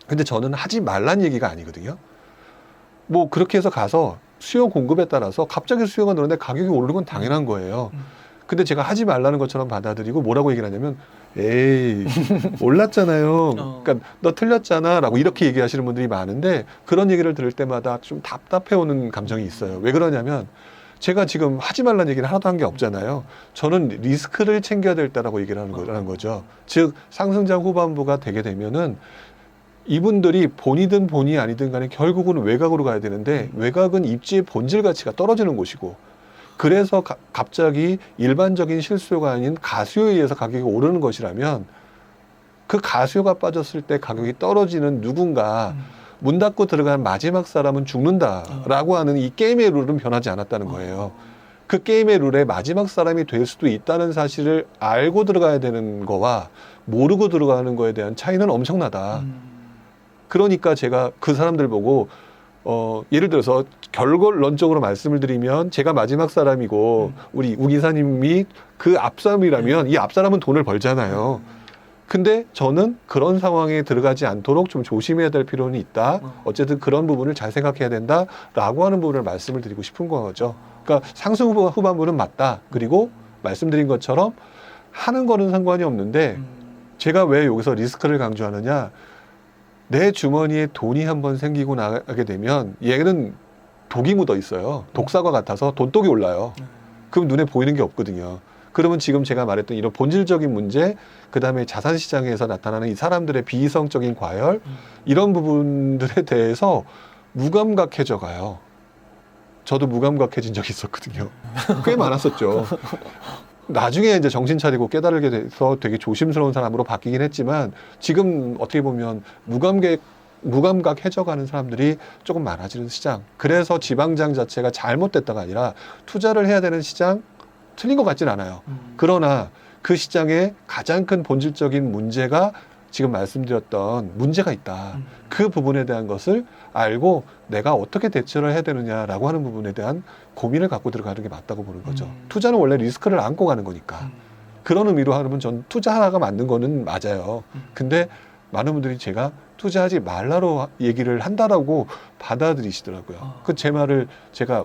근데 저는 하지 말란 얘기가 아니거든요. 뭐 그렇게 해서 가서 수요 공급에 따라서 갑자기 수요가 늘었는데 가격이 오르는 건 당연한 거예요. 근데 제가 하지 말라는 것처럼 받아들이고 뭐라고 얘기를 하냐면 에이 올랐잖아요. 그러니까 너 틀렸잖아 라고 이렇게 얘기하시는 분들이 많은데 그런 얘기를 들을 때마다 좀 답답해 오는 감정이 있어요. 왜 그러냐면 제가 지금 하지 말라는 얘기를 하나도 한 게 없잖아요. 저는 리스크를 챙겨야 될 때라고 얘기를 하는 거죠. 즉 상승장 후반부가 되게 되면은 이분들이 본이든 본이 아니든 간에 결국은 외곽으로 가야 되는데 외곽은 입지의 본질 가치가 떨어지는 곳이고 그래서 갑자기 일반적인 실수요가 아닌 가수요에 의해서 가격이 오르는 것이라면 그 가수요가 빠졌을 때 가격이 떨어지는 누군가 문 닫고 들어간 마지막 사람은 죽는다라고 하는 이 게임의 룰은 변하지 않았다는 거예요. 그 게임의 룰에 마지막 사람이 될 수도 있다는 사실을 알고 들어가야 되는 거와 모르고 들어가는 거에 대한 차이는 엄청나다. 그러니까 제가 그 사람들 보고 예를 들어서 결론적으로 말씀을 드리면 제가 마지막 사람이고 우리 우 기사님이 그 앞사람이라면 이 앞사람은 돈을 벌잖아요. 근데 저는 그런 상황에 들어가지 않도록 좀 조심해야 될 필요는 있다. 어쨌든 그런 부분을 잘 생각해야 된다라고 하는 부분을 말씀을 드리고 싶은 거죠. 그러니까 상승 후반부는 맞다. 그리고 말씀드린 것처럼 하는 거는 상관이 없는데 제가 왜 여기서 리스크를 강조하느냐. 내 주머니에 돈이 한번 생기고 나가게 되면 얘는 독이 묻어 있어요. 독사과 같아서 돈독이 올라요. 그럼 눈에 보이는 게 없거든요. 그러면 지금 제가 말했던 이런 본질적인 문제, 그 다음에 자산시장에서 나타나는 이 사람들의 비이성적인 과열, 이런 부분들에 대해서 무감각해져 가요. 저도 무감각해진 적이 있었거든요. 꽤 많았었죠. 나중에 이제 정신 차리고 깨달게 돼서 되게 조심스러운 사람으로 바뀌긴 했지만 지금 어떻게 보면 무감각해져가는 사람들이 조금 많아지는 시장. 그래서 지방장 자체가 잘못됐다가 아니라 투자를 해야 되는 시장 틀린 것 같진 않아요. 그러나 그 시장의 가장 큰 본질적인 문제가 지금 말씀드렸던 문제가 있다. 그 부분에 대한 것을 알고 내가 어떻게 대처를 해야 되느냐라고 하는 부분에 대한 고민을 갖고 들어가는 게 맞다고 보는 거죠. 투자는 원래 리스크를 안고 가는 거니까. 그런 의미로 하면 전 투자하다가 맞는 거는 맞아요. 근데 많은 분들이 제가 투자하지 말라로 얘기를 한다라고 받아들이시더라고요. 그 제 말을 제가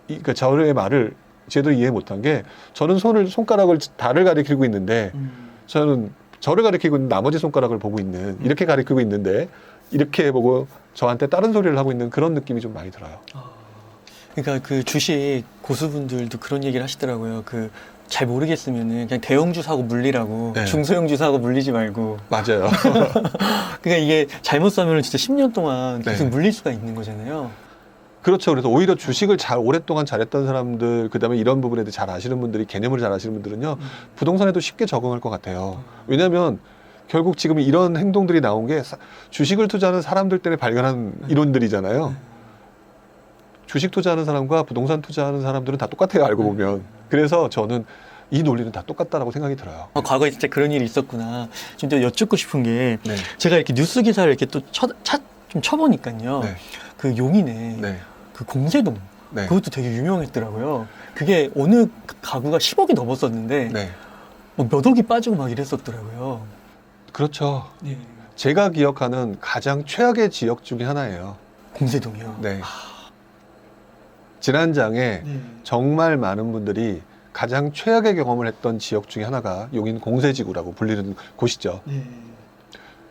그러니까 저의 말을 제대로 이해 못한 게 저는 손가락을 달을 가리키고 있는데 저는 저를 가리키고 있는 나머지 손가락을 보고 있는 이렇게 가리키고 있는데 이렇게 보고 저한테 다른 소리를 하고 있는 그런 느낌이 좀 많이 들어요. 그러니까 그 주식 고수분들도 그런 얘기를 하시더라고요. 그 잘 모르겠으면은 그냥 대형주 사고 물리라고. 네. 중소형주 사고 물리지 말고. 맞아요. 그러니까 이게 잘못 사면 진짜 10년 동안 계속 네. 물릴 수가 있는 거잖아요. 그렇죠. 그래서 오히려 주식을 오랫동안 잘했던 사람들, 그 다음에 이런 부분에 대해 잘 아시는 분들이, 개념을 잘 아시는 분들은요, 부동산에도 쉽게 적응할 것 같아요. 왜냐하면 결국 지금 이런 행동들이 나온 게 주식을 투자하는 사람들 때문에 발견한 이론들이잖아요. 주식 투자하는 사람과 부동산 투자하는 사람들은 다 똑같아요, 알고 보면. 그래서 저는 이 논리는 다 똑같다라고 생각이 들어요. 과거에 진짜 그런 일이 있었구나. 좀 더 여쭙고 싶은 게 네. 제가 이렇게 뉴스 기사를 이렇게 또 좀 쳐보니까요. 네. 그 용인에 네. 그 공세동 네. 그것도 되게 유명했더라고요. 그게 어느 가구가 10억이 넘었었는데 네. 뭐 몇 억이 빠지고 막 이랬었더라고요. 그렇죠. 네. 제가 기억하는 가장 최악의 지역 중에 하나예요. 공세동이요. 네. 지난장에 네. 정말 많은 분들이 가장 최악의 경험을 했던 지역 중에 하나가 용인 공세지구라고 불리는 곳이죠. 네.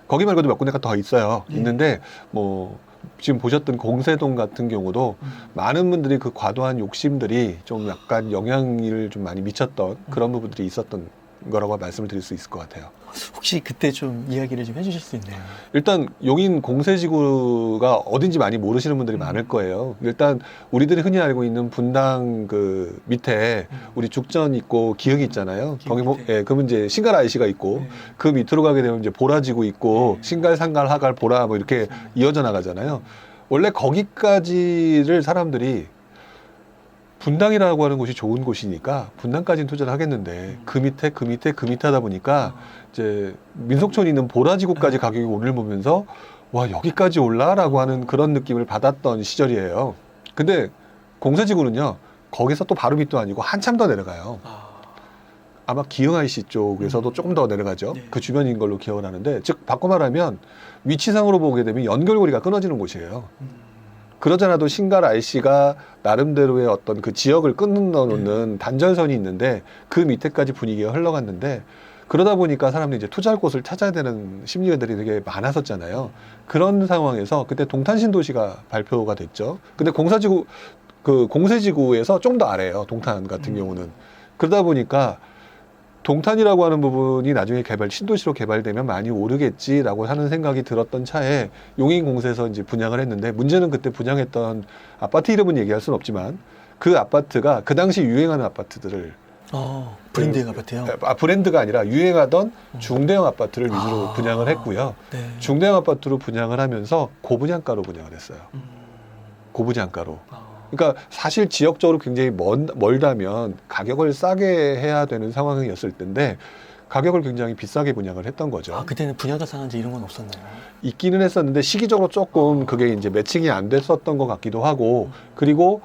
거기 말고도 몇 군데가 더 있어요. 네. 있는데 뭐 지금 보셨던 공세동 같은 경우도 많은 분들이 그 과도한 욕심들이 좀 약간 영향을 좀 많이 미쳤던 그런 부분들이 있었던 거라고 말씀을 드릴 수 있을 것 같아요. 혹시 그때 좀 이야기를 좀 해주실 수 있나요? 일단 용인 공세지구가 어딘지 많이 모르시는 분들이 많을 거예요. 일단 우리들이 흔히 알고 있는 분당 그 밑에 우리 죽전 있고 기흥 있잖아요. 기흥 거기 뭐, 밑에. 예, 그러면 이제 신갈 IC가 있고 그 밑으로 가게 되면 이제 보라지구 있고 네. 신갈, 상갈, 하갈, 보라 뭐 이렇게 이어져 나가잖아요. 원래 거기까지를 사람들이 분당이라고 하는 곳이 좋은 곳이니까 분당까지는 투자를 하겠는데 그 밑에 하다 보니까 이제 민속촌 있는 보라지구까지 가격이 오를 보면서 와 여기까지 올라라고 하는 그런 느낌을 받았던 시절이에요. 근데 공세지구는요 거기서 또 바로 밑도 아니고 한참 더 내려가요. 아마 기흥 IC 쪽에서도 조금 더 내려가죠. 네. 그 주변인 걸로 기억을 하는데 즉 바꿔 말하면 위치상으로 보게 되면 연결고리가 끊어지는 곳이에요. 그러잖아도 신갈 IC가 나름대로의 어떤 그 지역을 끊는 단전선이 있는데 그 밑에까지 분위기가 흘러갔는데 그러다 보니까 사람들이 이제 투자할 곳을 찾아야 되는 심리들이 되게 많았었잖아요. 그런 상황에서 그때 동탄신도시가 발표가 됐죠. 근데 공세지구에서 좀 더 아래예요. 동탄 같은 경우는. 그러다 보니까 동탄이라고 하는 부분이 나중에 신도시로 개발되면 많이 오르겠지라고 하는 생각이 들었던 차에 용인공세에서 이제 분양을 했는데 문제는 그때 분양했던 아파트 이름은 얘기할 수는 없지만 그 아파트가 그 당시 유행하는 아파트들을 브랜드의 아파트요? 브랜드가 아니라 유행하던 중대형 아파트를 위주로 분양을 했고요. 네. 중대형 아파트로 분양을 하면서 고분양가로 분양을 했어요. 고분양가로. 그러니까 사실 지역적으로 굉장히 멀다면 가격을 싸게 해야 되는 상황이었을 텐데 가격을 굉장히 비싸게 분양을 했던 거죠. 그때는 분양가 상한제 이런 건 없었나요? 있기는 했었는데 시기적으로 조금 그게 이제 매칭이 안 됐었던 것 같기도 하고 그리고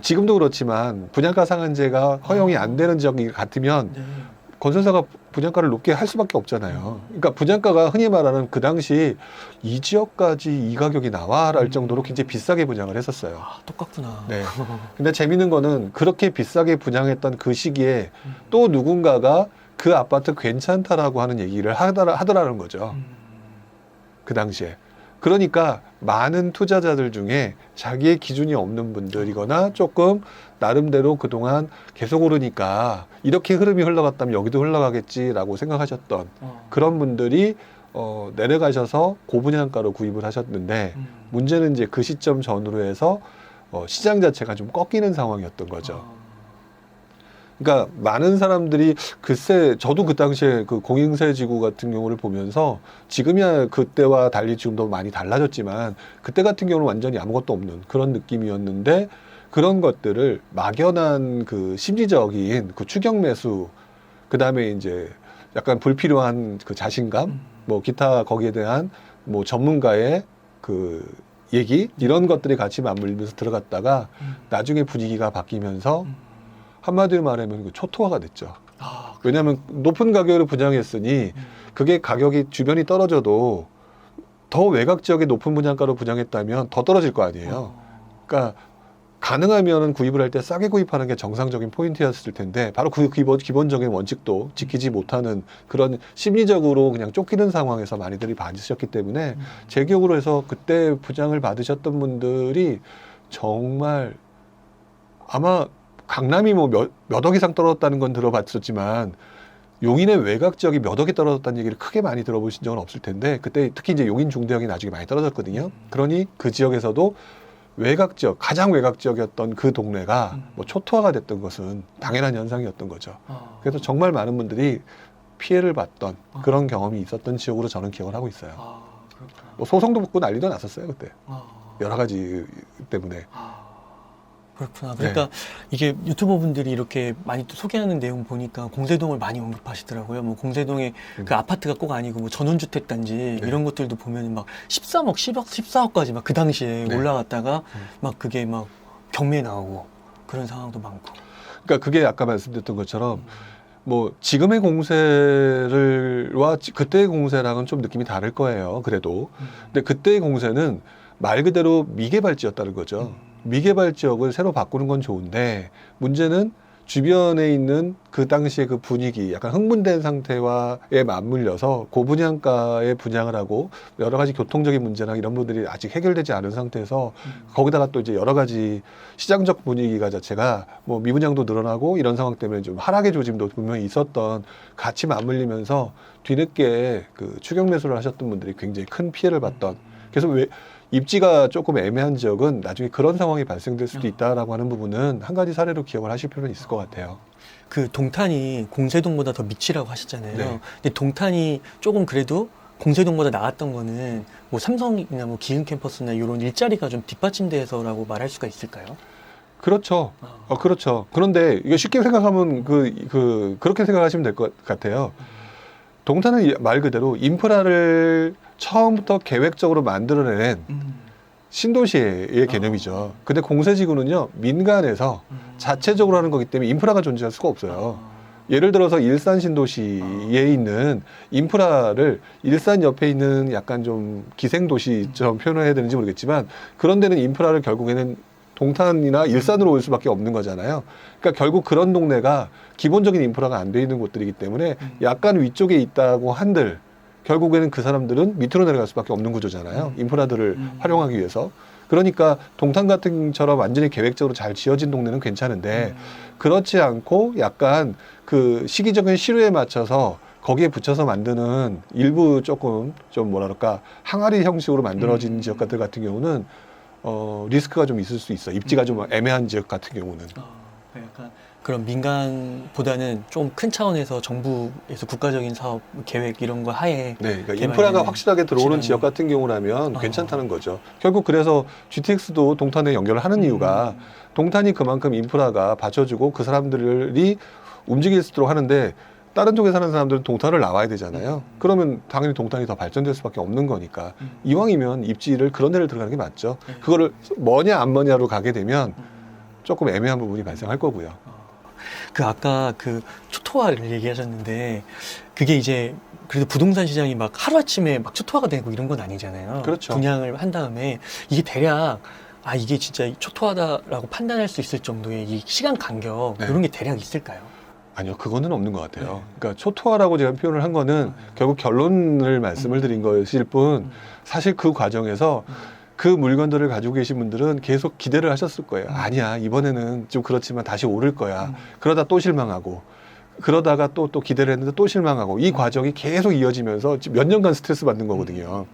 지금도 그렇지만 분양가 상한제가 허용이 안 되는 지역이 같으면 네. 건설사가 분양가를 높게 할 수밖에 없잖아요. 그러니까 분양가가 흔히 말하는 그 당시 이 지역까지 이 가격이 나와랄 정도로 굉장히 비싸게 분양을 했었어요. 똑같구나. 네. 근데 재밌는 거는 그렇게 비싸게 분양했던 그 시기에 또 누군가가 그 아파트 괜찮다라고 하는 얘기를 하더라는 거죠. 그 당시에. 그러니까 많은 투자자들 중에 자기의 기준이 없는 분들이거나 조금 나름대로 그동안 계속 오르니까 이렇게 흐름이 흘러갔다면 여기도 흘러가겠지라고 생각하셨던 그런 분들이 내려가셔서 고분양가로 구입을 하셨는데 문제는 이제 그 시점 전후로 해서 시장 자체가 좀 꺾이는 상황이었던 거죠. 그러니까 많은 사람들이 글쎄 저도 그 당시에 그 공인세지구 같은 경우를 보면서 지금이야 그때와 달리 지금도 많이 달라졌지만 그때 같은 경우는 완전히 아무것도 없는 그런 느낌이었는데 그런 것들을 막연한 그 심리적인 그 추격 매수 그다음에 이제 약간 불필요한 그 자신감 뭐 기타 거기에 대한 뭐 전문가의 그 얘기 이런 것들이 같이 맞물리면서 들어갔다가 나중에 분위기가 바뀌면서 한마디로 말하면 초토화가 됐죠. 왜냐하면 높은 가격으로 분양했으니 그게 가격이 주변이 떨어져도 더 외곽 지역에 높은 분양가로 분양했다면 더 떨어질 거 아니에요. 그러니까 가능하면 구입을 할 때 싸게 구입하는 게 정상적인 포인트였을 텐데 바로 그 기본적인 원칙도 지키지 못하는 그런 심리적으로 그냥 쫓기는 상황에서 많이들이 받으셨기 때문에 제 기억으로 해서 그때 분양을 받으셨던 분들이 정말 아마 강남이 뭐 몇 억 이상 떨어졌다는 건 들어봤었지만 용인의 외곽 지역이 몇 억이 떨어졌다는 얘기를 크게 많이 들어보신 적은 없을 텐데 그때 특히 이제 용인 중대형이 나중에 많이 떨어졌거든요. 그러니 그 지역에서도 외곽 지역, 가장 외곽 지역이었던 그 동네가 뭐 초토화가 됐던 것은 당연한 현상이었던 거죠. 그래서 정말 많은 분들이 피해를 봤던 그런 경험이 있었던 지역으로 저는 기억을 하고 있어요. 뭐 소송도 붙고 난리도 났었어요 그때. 여러 가지 때문에. 그렇구나. 그러니까 이게 유튜버 분들이 이렇게 많이 또 소개하는 내용 보니까 공세동을 많이 언급하시더라고요. 뭐 공세동에 그 아파트가 꼭 아니고 뭐 전원주택 단지 이런 것들도 보면 막 13억, 10억, 14억까지 막 그 당시에 올라갔다가 막 그게 막 경매에 나오고 그런 상황도 많고. 그러니까 그게 아까 말씀드렸던 것처럼 뭐 지금의 공세를와 그때의 공세랑은 좀 느낌이 다를 거예요. 그래도. 근데 그때의 공세는 말 그대로 미개발 지였다는 거죠. 미개발 지역을 새로 바꾸는 건 좋은데 문제는 주변에 있는 그 당시의 그 분위기, 약간 흥분된 상태와에 맞물려서 고분양가에 분양을 하고 여러 가지 교통적인 문제나 이런 부분들이 아직 해결되지 않은 상태에서 거기다가 또 이제 여러 가지 시장적 분위기가 자체가 뭐 미분양도 늘어나고 이런 상황 때문에 좀 하락의 조짐도 분명히 있었던 같이 맞물리면서 뒤늦게 그 추격 매수를 하셨던 분들이 굉장히 큰 피해를 봤던. 그래서 왜 입지가 조금 애매한 지역은 나중에 그런 상황이 발생될 수도 있다라고 하는 부분은 한 가지 사례로 기억을 하실 필요는 있을 것 같아요. 그 동탄이 공세동보다 더 밑이라고 하셨잖아요. 네. 근데 동탄이 조금 그래도 공세동보다 나았던 거는 뭐 삼성이나 뭐 기흥 캠퍼스나 이런 일자리가 좀 뒷받침돼서라고 말할 수가 있을까요? 그렇죠. 그렇죠. 그런데 이거 쉽게 생각하면 그렇게 생각하시면 될 것 같아요. 동탄은 말 그대로 인프라를 처음부터 계획적으로 만들어낸 신도시의 개념이죠. 근데 공세지구는요, 민간에서 자체적으로 하는 거기 때문에 인프라가 존재할 수가 없어요. 예를 들어서 일산 신도시에 있는 인프라를 일산 옆에 있는 약간 좀 기생도시처럼 표현을 해야 되는지 모르겠지만 그런 데는 인프라를 결국에는 동탄이나 일산으로 올 수밖에 없는 거잖아요. 그러니까 결국 그런 동네가 기본적인 인프라가 안 돼 있는 곳들이기 때문에 약간 위쪽에 있다고 한들 결국에는 그 사람들은 밑으로 내려갈 수밖에 없는 구조잖아요. 인프라들을 활용하기 위해서. 그러니까 동탄 같은처럼 완전히 계획적으로 잘 지어진 동네는 괜찮은데 그렇지 않고 약간 그 시기적인 시류에 맞춰서 거기에 붙여서 만드는 일부 조금 좀 뭐랄까 항아리 형식으로 만들어진 지역들 같은 경우는 리스크가 좀 있을 수 있어. 입지가 좀 애매한 지역 같은 경우는. 약간 그런 민간보다는 좀 큰 차원에서 정부에서 국가적인 사업 계획 이런 거 하에 네, 그러니까 인프라가 확실하게 들어오는 지역 같은 경우라면 괜찮다는 거죠. 결국 그래서 GTX도 동탄에 연결을 하는 이유가 동탄이 그만큼 인프라가 받쳐주고 그 사람들이 움직일 수 있도록 하는데 다른 쪽에 사는 사람들은 동탄을 나와야 되잖아요. 그러면 당연히 동탄이 더 발전될 수밖에 없는 거니까 이왕이면 입지를 그런 데를 들어가는 게 맞죠. 그거를 뭐냐 안 뭐냐로 가게 되면 조금 애매한 부분이 발생할 거고요. 그 아까 그 초토화를 얘기하셨는데 그게 이제 그래도 부동산 시장이 막 하루아침에 막 초토화가 되고 이런 건 아니잖아요. 그렇죠. 분양을 한 다음에 이게 대략 이게 진짜 초토화다라고 판단할 수 있을 정도의 이 시간 간격 네. 이런 게 대략 있을까요? 아니요, 그거는 없는 것 같아요. 네. 그러니까 초토화라고 제가 표현을 한 거는 결국 결론을 말씀을 드린 것일 뿐 사실 그 과정에서 그 물건들을 가지고 계신 분들은 계속 기대를 하셨을 거예요. 아니야, 이번에는 좀 그렇지만 다시 오를 거야. 그러다 또 실망하고 그러다가 또 기대를 했는데 또 실망하고 이 과정이 계속 이어지면서 지금 몇 년간 스트레스 받는 거거든요.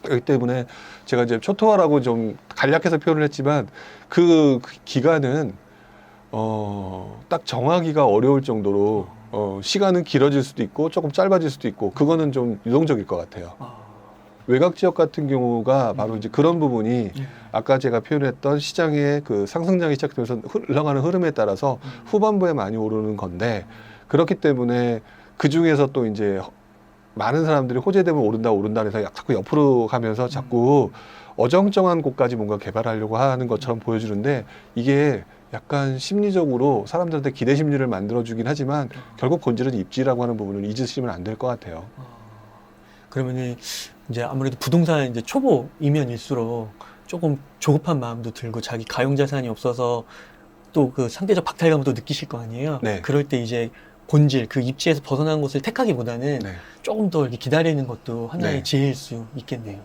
그렇기 때문에 제가 이제 초토화라고 좀 간략해서 표현을 했지만 그 기간은 딱 정하기가 어려울 정도로 시간은 길어질 수도 있고 조금 짧아질 수도 있고 그거는 좀 유동적일 것 같아요. 외곽 지역 같은 경우가 바로 이제 그런 부분이 아까 제가 표현했던 시장의 그 상승장이 시작되면서 흘러가는 흐름에 따라서 후반부에 많이 오르는 건데 그렇기 때문에 그 중에서 또 이제 많은 사람들이 호재되면 오른다 해서 자꾸 옆으로 가면서 자꾸 어정쩡한 곳까지 뭔가 개발하려고 하는 것처럼 보여주는데 이게 약간 심리적으로 사람들한테 기대 심리를 만들어주긴 하지만 결국 본질은 입지라고 하는 부분은 잊으시면 안 될 것 같아요. 그러면은 이제 아무래도 부동산 이제 초보이면일수록 조금 조급한 마음도 들고 자기 가용 자산이 없어서 또 그 상대적 박탈감도 느끼실 거 아니에요. 네. 그럴 때 이제 본질 그 입지에서 벗어난 곳을 택하기보다는 네. 조금 더 이렇게 기다리는 것도 하나의 네. 지혜일 수 있겠네요.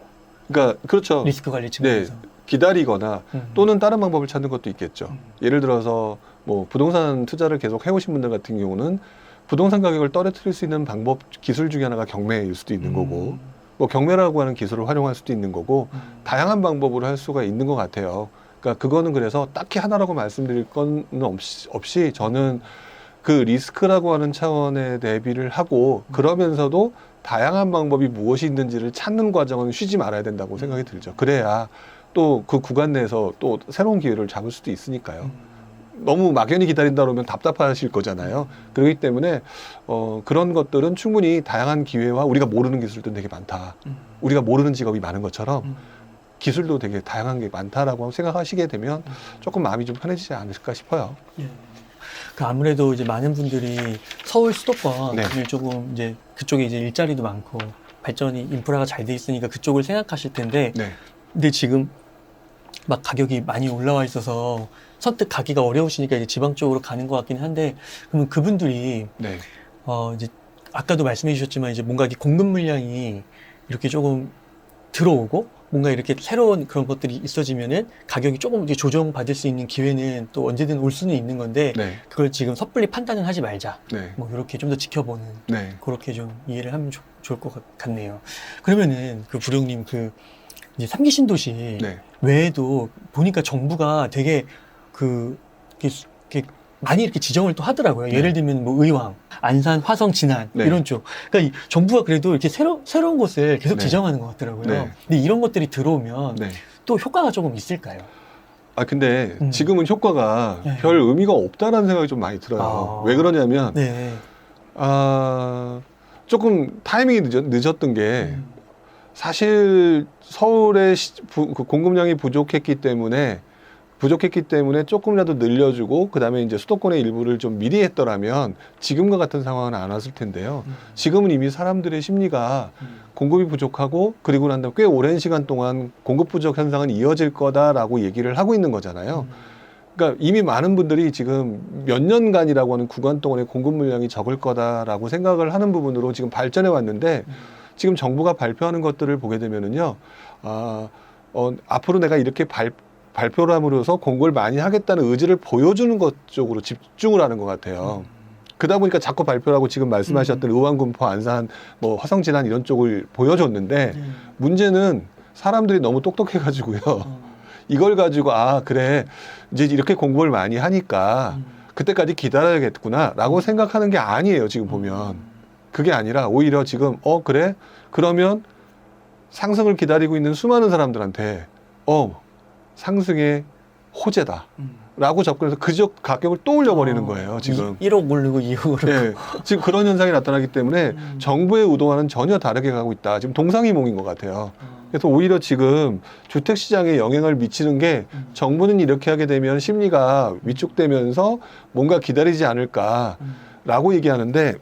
그러니까 그렇죠. 리스크 관리 측면에서. 기다리거나 또는 다른 방법을 찾는 것도 있겠죠. 예를 들어서 뭐 부동산 투자를 계속 해오신 분들 같은 경우는 부동산 가격을 떨어뜨릴 수 있는 방법 기술 중에 하나가 경매일 수도 있는 거고 뭐 경매라고 하는 기술을 활용할 수도 있는 거고 다양한 방법으로 할 수가 있는 것 같아요. 그러니까 그거는 그래서 딱히 하나라고 말씀드릴 건 없이 저는 그 리스크라고 하는 차원에 대비를 하고 그러면서도 다양한 방법이 무엇이 있는지를 찾는 과정은 쉬지 말아야 된다고 생각이 들죠. 그래야 또 그 구간 내에서 또 새로운 기회를 잡을 수도 있으니까요. 너무 막연히 기다린다 그러면 답답하실 거잖아요. 그렇기 때문에 그런 것들은 충분히 다양한 기회와 우리가 모르는 기술도 되게 많다. 우리가 모르는 직업이 많은 것처럼 기술도 되게 다양한 게 많다라고 생각하시게 되면 조금 마음이 좀 편해지지 않을까 싶어요. 예. 그 아무래도 이제 많은 분들이 서울 수도권을 네. 조금 이제 그쪽에 이제 일자리도 많고 발전이 인프라가 잘 돼 있으니까 그쪽을 생각하실 텐데, 네. 근데 지금 막 가격이 많이 올라와 있어서 선뜻 가기가 어려우시니까 이제 지방 쪽으로 가는 것 같긴 한데, 그러면 그분들이 네. 이제 아까도 말씀해 주셨지만 이제 뭔가 이게 공급 물량이 이렇게 조금 들어오고 뭔가 이렇게 새로운 그런 것들이 있어지면은 가격이 조금 이제 조정받을 수 있는 기회는 또 언제든 올 수는 있는 건데, 네. 그걸 지금 섣불리 판단은 하지 말자. 네. 뭐 이렇게 좀 더 지켜보는, 네. 그렇게 좀 이해를 하면 좋을 것 같네요. 그러면은 그 부령님 그 이제 3기 신도시 네. 외에도 보니까 정부가 되게 이렇게 많이 이렇게 지정을 또 하더라고요. 네. 예를 들면 뭐 의왕, 안산, 화성, 진안 네. 이런 쪽. 그러니까 이 정부가 그래도 이렇게 새로운 곳을 계속 네. 지정하는 것 같더라고요. 네. 근데 이런 것들이 들어오면 네. 또 효과가 조금 있을까요? 아 근데 지금은 효과가 네. 별 의미가 없다라는 생각이 좀 많이 들어요. 왜 그러냐면 네. 조금 타이밍이 늦었던 게 사실 서울의 그 공급량이 부족했기 때문에 조금이라도 늘려주고 그다음에 이제 수도권의 일부를 좀 미리 했더라면 지금과 같은 상황은 안 왔을 텐데요. 지금은 이미 사람들의 심리가 공급이 부족하고 그리고 난 다음에 꽤 오랜 시간 동안 공급 부족 현상은 이어질 거다라고 얘기를 하고 있는 거잖아요. 그러니까 이미 많은 분들이 지금 몇 년간이라고 하는 구간 동안의 공급 물량이 적을 거다라고 생각을 하는 부분으로 지금 발전해 왔는데, 지금 정부가 발표하는 것들을 보게 되면은요, 앞으로 내가 이렇게 발표를 함으로써 공급을 많이 하겠다는 의지를 보여주는 것 쪽으로 집중을 하는 것 같아요. 그러다 보니까 자꾸 발표를 하고 지금 말씀하셨던 의왕, 군포, 안산, 뭐 화성, 진안 이런 쪽을 보여줬는데, 문제는 사람들이 너무 똑똑해가지고요. 이걸 가지고 그래 이제 이렇게 공급을 많이 하니까 그때까지 기다려야겠구나 라고 생각하는 게 아니에요. 지금 보면 그게 아니라 오히려 지금 그래 그러면 상승을 기다리고 있는 수많은 사람들한테 상승의 호재다 라고 접근해서 그저 가격을 또 올려버리는 거예요. 지금 1억 오르고 2억 오르고. 네, 지금 그런 현상이 나타나기 때문에 정부의 의도와는 전혀 다르게 가고 있다. 지금 동상이몽인 것 같아요. 그래서 오히려 지금 주택시장에 영향을 미치는 게, 정부는 이렇게 하게 되면 심리가 위축되면서 뭔가 기다리지 않을까라고 얘기하는데,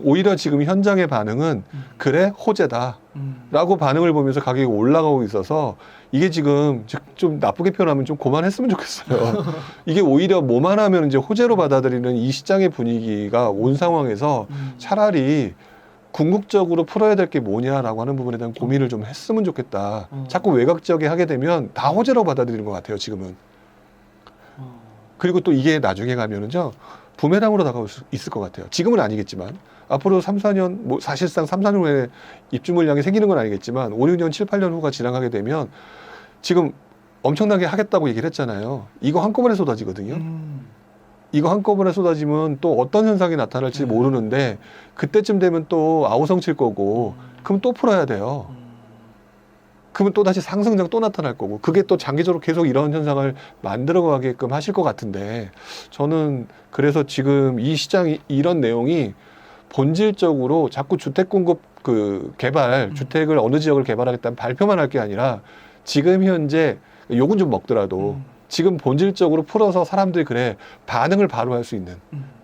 오히려 지금 현장의 반응은 그래 호재다 라고 반응을 보면서 가격이 올라가고 있어서, 이게 지금 좀 나쁘게 표현하면 좀 그만했으면 좋겠어요. 이게 오히려 뭐만 하면 이제 호재로 받아들이는 이 시장의 분위기가 온 상황에서 차라리 궁극적으로 풀어야 될 게 뭐냐라고 하는 부분에 대한 고민을 좀 했으면 좋겠다. 자꾸 외곽지역에 하게 되면 다 호재로 받아들이는 것 같아요, 지금은. 그리고 또 이게 나중에 가면은요, 부메랑으로 다가올 수 있을 것 같아요. 지금은 아니겠지만. 앞으로 3, 4년, 뭐 사실상 3, 4년 후에 입주 물량이 생기는 건 아니겠지만 5, 6년, 7, 8년 후가 지나가게 되면 지금 엄청나게 하겠다고 얘기를 했잖아요. 이거 한꺼번에 쏟아지거든요. 이거 한꺼번에 쏟아지면 또 어떤 현상이 나타날지 모르는데, 그때쯤 되면 또 아우성 칠 거고, 그럼 또 풀어야 돼요. 그러면 또 다시 상승장 또 나타날 거고, 그게 또 장기적으로 계속 이런 현상을 만들어 가게끔 하실 것 같은데, 저는 그래서 지금 이 시장이 이런 내용이 본질적으로 자꾸 주택 공급 개발, 주택을 어느 지역을 개발하겠다는 발표만 할 게 아니라, 지금 현재 욕은 좀 먹더라도 지금 본질적으로 풀어서 사람들이 그래 반응을 바로 할 수 있는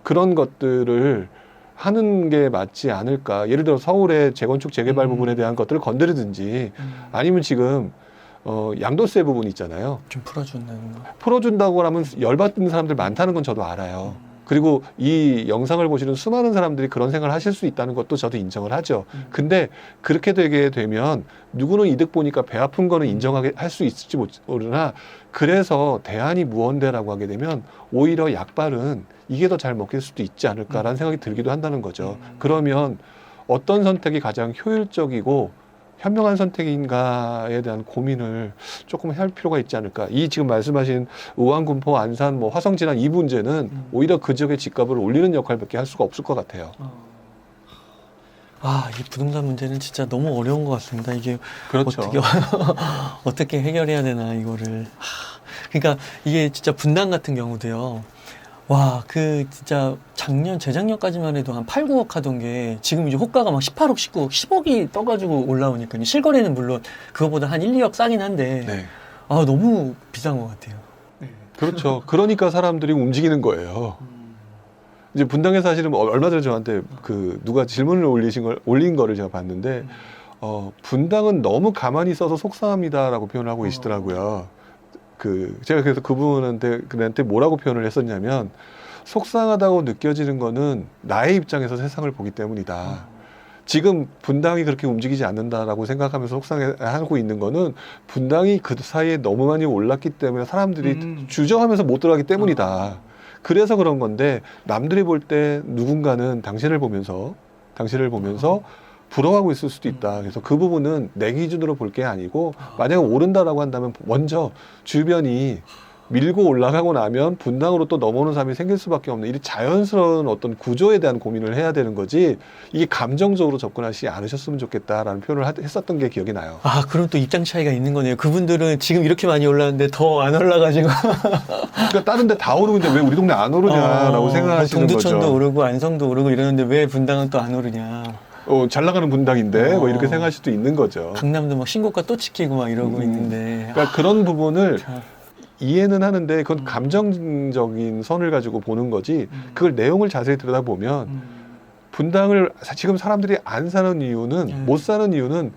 그런 것들을 하는 게 맞지 않을까. 예를 들어 서울의 재건축 재개발 부분에 대한 것들을 건드리든지, 아니면 지금 양도세 부분 있잖아요. 좀 풀어준다는 거. 풀어준다고 하면 열받는 사람들 많다는 건 저도 알아요. 그리고 이 영상을 보시는 수많은 사람들이 그런 생각을 하실 수 있다는 것도 저도 인정을 하죠. 근데 그렇게 되게 되면 누구는 이득 보니까 배 아픈 거는 인정하게 할 수 있을지 모르나, 그래서 대안이 무언데라고 하게 되면 오히려 약발은 이게 더 잘 먹힐 수도 있지 않을까라는 생각이 들기도 한다는 거죠. 그러면 어떤 선택이 가장 효율적이고 현명한 선택인가에 대한 고민을 조금 할 필요가 있지 않을까. 이 지금 말씀하신 의왕, 군포, 안산, 뭐 화성, 진안 이 문제는 오히려 그 지역의 집값을 올리는 역할밖에 할 수가 없을 것 같아요. 이 부동산 문제는 진짜 너무 어려운 것 같습니다. 이게 그렇죠. 어떻게 해결해야 되나 이거를. 그러니까 이게 진짜 분당 같은 경우도요. 와, 그 진짜 작년, 재작년까지만 해도 한 8, 9억 하던 게 지금 이제 호가가 막 18억, 19억, 10억이 떠가지고 올라오니까 실거래는 물론 그거보다 한 1, 2억 싸긴 한데 네. 아, 너무 비싼 것 같아요. 그렇죠. 그러니까 사람들이 움직이는 거예요. 이제 분당에 사실은 얼마 전에 저한테 그 누가 질문을 올린 거를 제가 봤는데 분당은 너무 가만히 있어서 속상합니다라고 표현을 하고 계시더라고요. 제가 그래서 그분한테 뭐라고 표현을 했었냐면 속상하다고 느껴지는 거는 나의 입장에서 세상을 보기 때문이다. 지금 분당이 그렇게 움직이지 않는다라고 생각하면서 속상해하고 있는 거는 분당이 그 사이에 너무 많이 올랐기 때문에 사람들이 주저하면서 못 들어가기 때문이다. 그래서 그런 건데 남들이 볼 때 누군가는 당신을 보면서 부러워하고 있을 수도 있다. 그래서 그 부분은 내 기준으로 볼 게 아니고 만약에 오른다라고 한다면 먼저 주변이 밀고 올라가고 나면 분당으로 또 넘어오는 사람이 생길 수밖에 없는 이 자연스러운 어떤 구조에 대한 고민을 해야 되는 거지 이게 감정적으로 접근하시지 않으셨으면 좋겠다라는 표현을 했었던 게 기억이 나요. 아, 그럼 또 입장 차이가 있는 거네요. 그분들은 지금 이렇게 많이 올랐는데 더 안 올라가지고. 그러니까 다른 데 다 오르는데 왜 우리 동네 안 오르냐라고 생각하시는 거죠. 동두천도 오르고 안성도 오르고 이러는데 왜 분당은 또 안 오르냐. 잘 나가는 분당인데 뭐 이렇게 생각할 수도 있는 거죠. 강남도 막 신고가 또 찍히고 막 이러고 있는데. 그러니까 그런 부분을 이해는 하는데 그건 감정적인 선을 가지고 보는 거지 그걸 내용을 자세히 들여다보면 분당을 지금 사람들이 안 사는 이유는 못 사는 이유는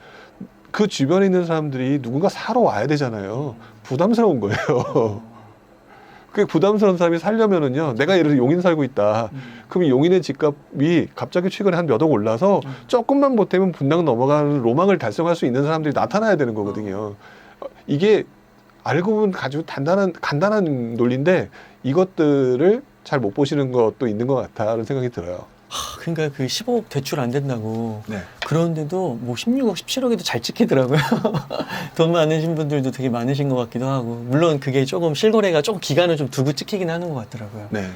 그 주변에 있는 사람들이 누군가 사러 와야 되잖아요. 부담스러운 거예요. 그 부담스러운 사람이 살려면은요, 내가 예를 들어 용인 살고 있다. 그럼 용인의 집값이 갑자기 최근에 한 몇 억 올라서 조금만 보태면 분당 넘어가는 로망을 달성할 수 있는 사람들이 나타나야 되는 거거든요. 이게 알고 보면 아주 간단한 논리인데 이것들을 잘 못 보시는 것도 있는 것 같다는 생각이 들어요. 그러니까 그 15억 대출 안 된다고. 네. 그런데도 뭐 16억, 17억에도 잘 찍히더라고요. 돈 많으신 분들도 되게 많으신 것 같기도 하고. 물론 그게 조금 실거래가 조금 기간을 좀 두고 찍히긴 하는 것 같더라고요. 네.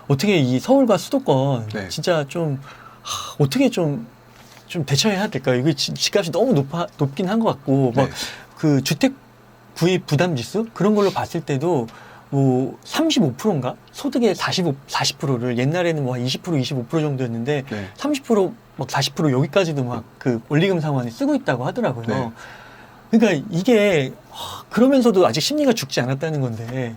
어떻게 이 서울과 수도권 네. 진짜 좀 어떻게 좀 대처해야 될까요? 이게 집값이 너무 높긴 한 것 같고 네. 막 그 주택 구입 부담 지수 그런 걸로 봤을 때도 뭐 35%인가? 소득의 40%를 옛날에는 뭐 20%, 25% 정도였는데 네. 30%, 막 40% 여기까지도 막 그 원리금 상환에 쓰고 있다고 하더라고요. 네. 그러니까 이게 그러면서도 아직 심리가 죽지 않았다는 건데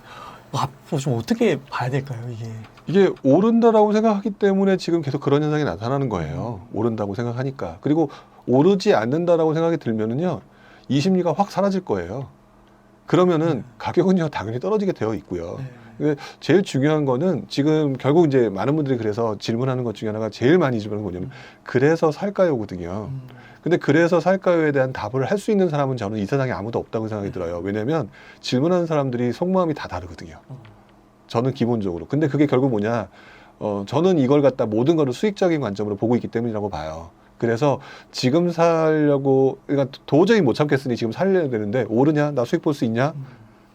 앞으로 좀 어떻게 봐야 될까요, 이게? 이게 오른다라고 생각하기 때문에 지금 계속 그런 현상이 나타나는 거예요. 오른다고 생각하니까. 그리고 오르지 않는다라고 생각이 들면은요, 이 심리가 확 사라질 거예요. 그러면은 가격은요, 당연히 떨어지게 되어 있고요. 근데 제일 중요한 거는 지금 결국 이제 많은 분들이 그래서 질문하는 것 중에 하나가 제일 많이 질문하는 건 뭐냐면 그래서 살까요거든요. 근데 그래서 살까요에 대한 답을 할 수 있는 사람은 저는 이 세상에 아무도 없다고 생각이 들어요. 왜냐면 질문하는 사람들이 속마음이 다 다르거든요. 저는 기본적으로. 근데 그게 결국 뭐냐? 저는 이걸 갖다 모든 거를 수익적인 관점으로 보고 있기 때문이라고 봐요. 그래서 지금 살려고, 그러니까 도저히 못 참겠으니 지금 살려야 되는데 오르냐? 나 수익 볼 수 있냐?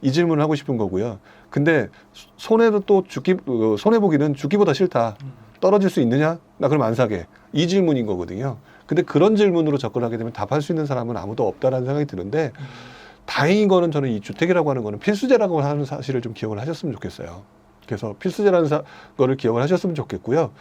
이 질문을 하고 싶은 거고요. 근데 손해보기는 죽기보다 싫다. 떨어질 수 있느냐? 나 그럼 안 사게. 이 질문인 거거든요. 근데 그런 질문으로 접근하게 되면 답할 수 있는 사람은 아무도 없다라는 생각이 드는데 다행인 거는 저는 이 주택이라고 하는 거는 필수제라고 하는 사실을 좀 기억을 하셨으면 좋겠어요. 그래서 필수제라는 거를 기억을 하셨으면 좋겠고요.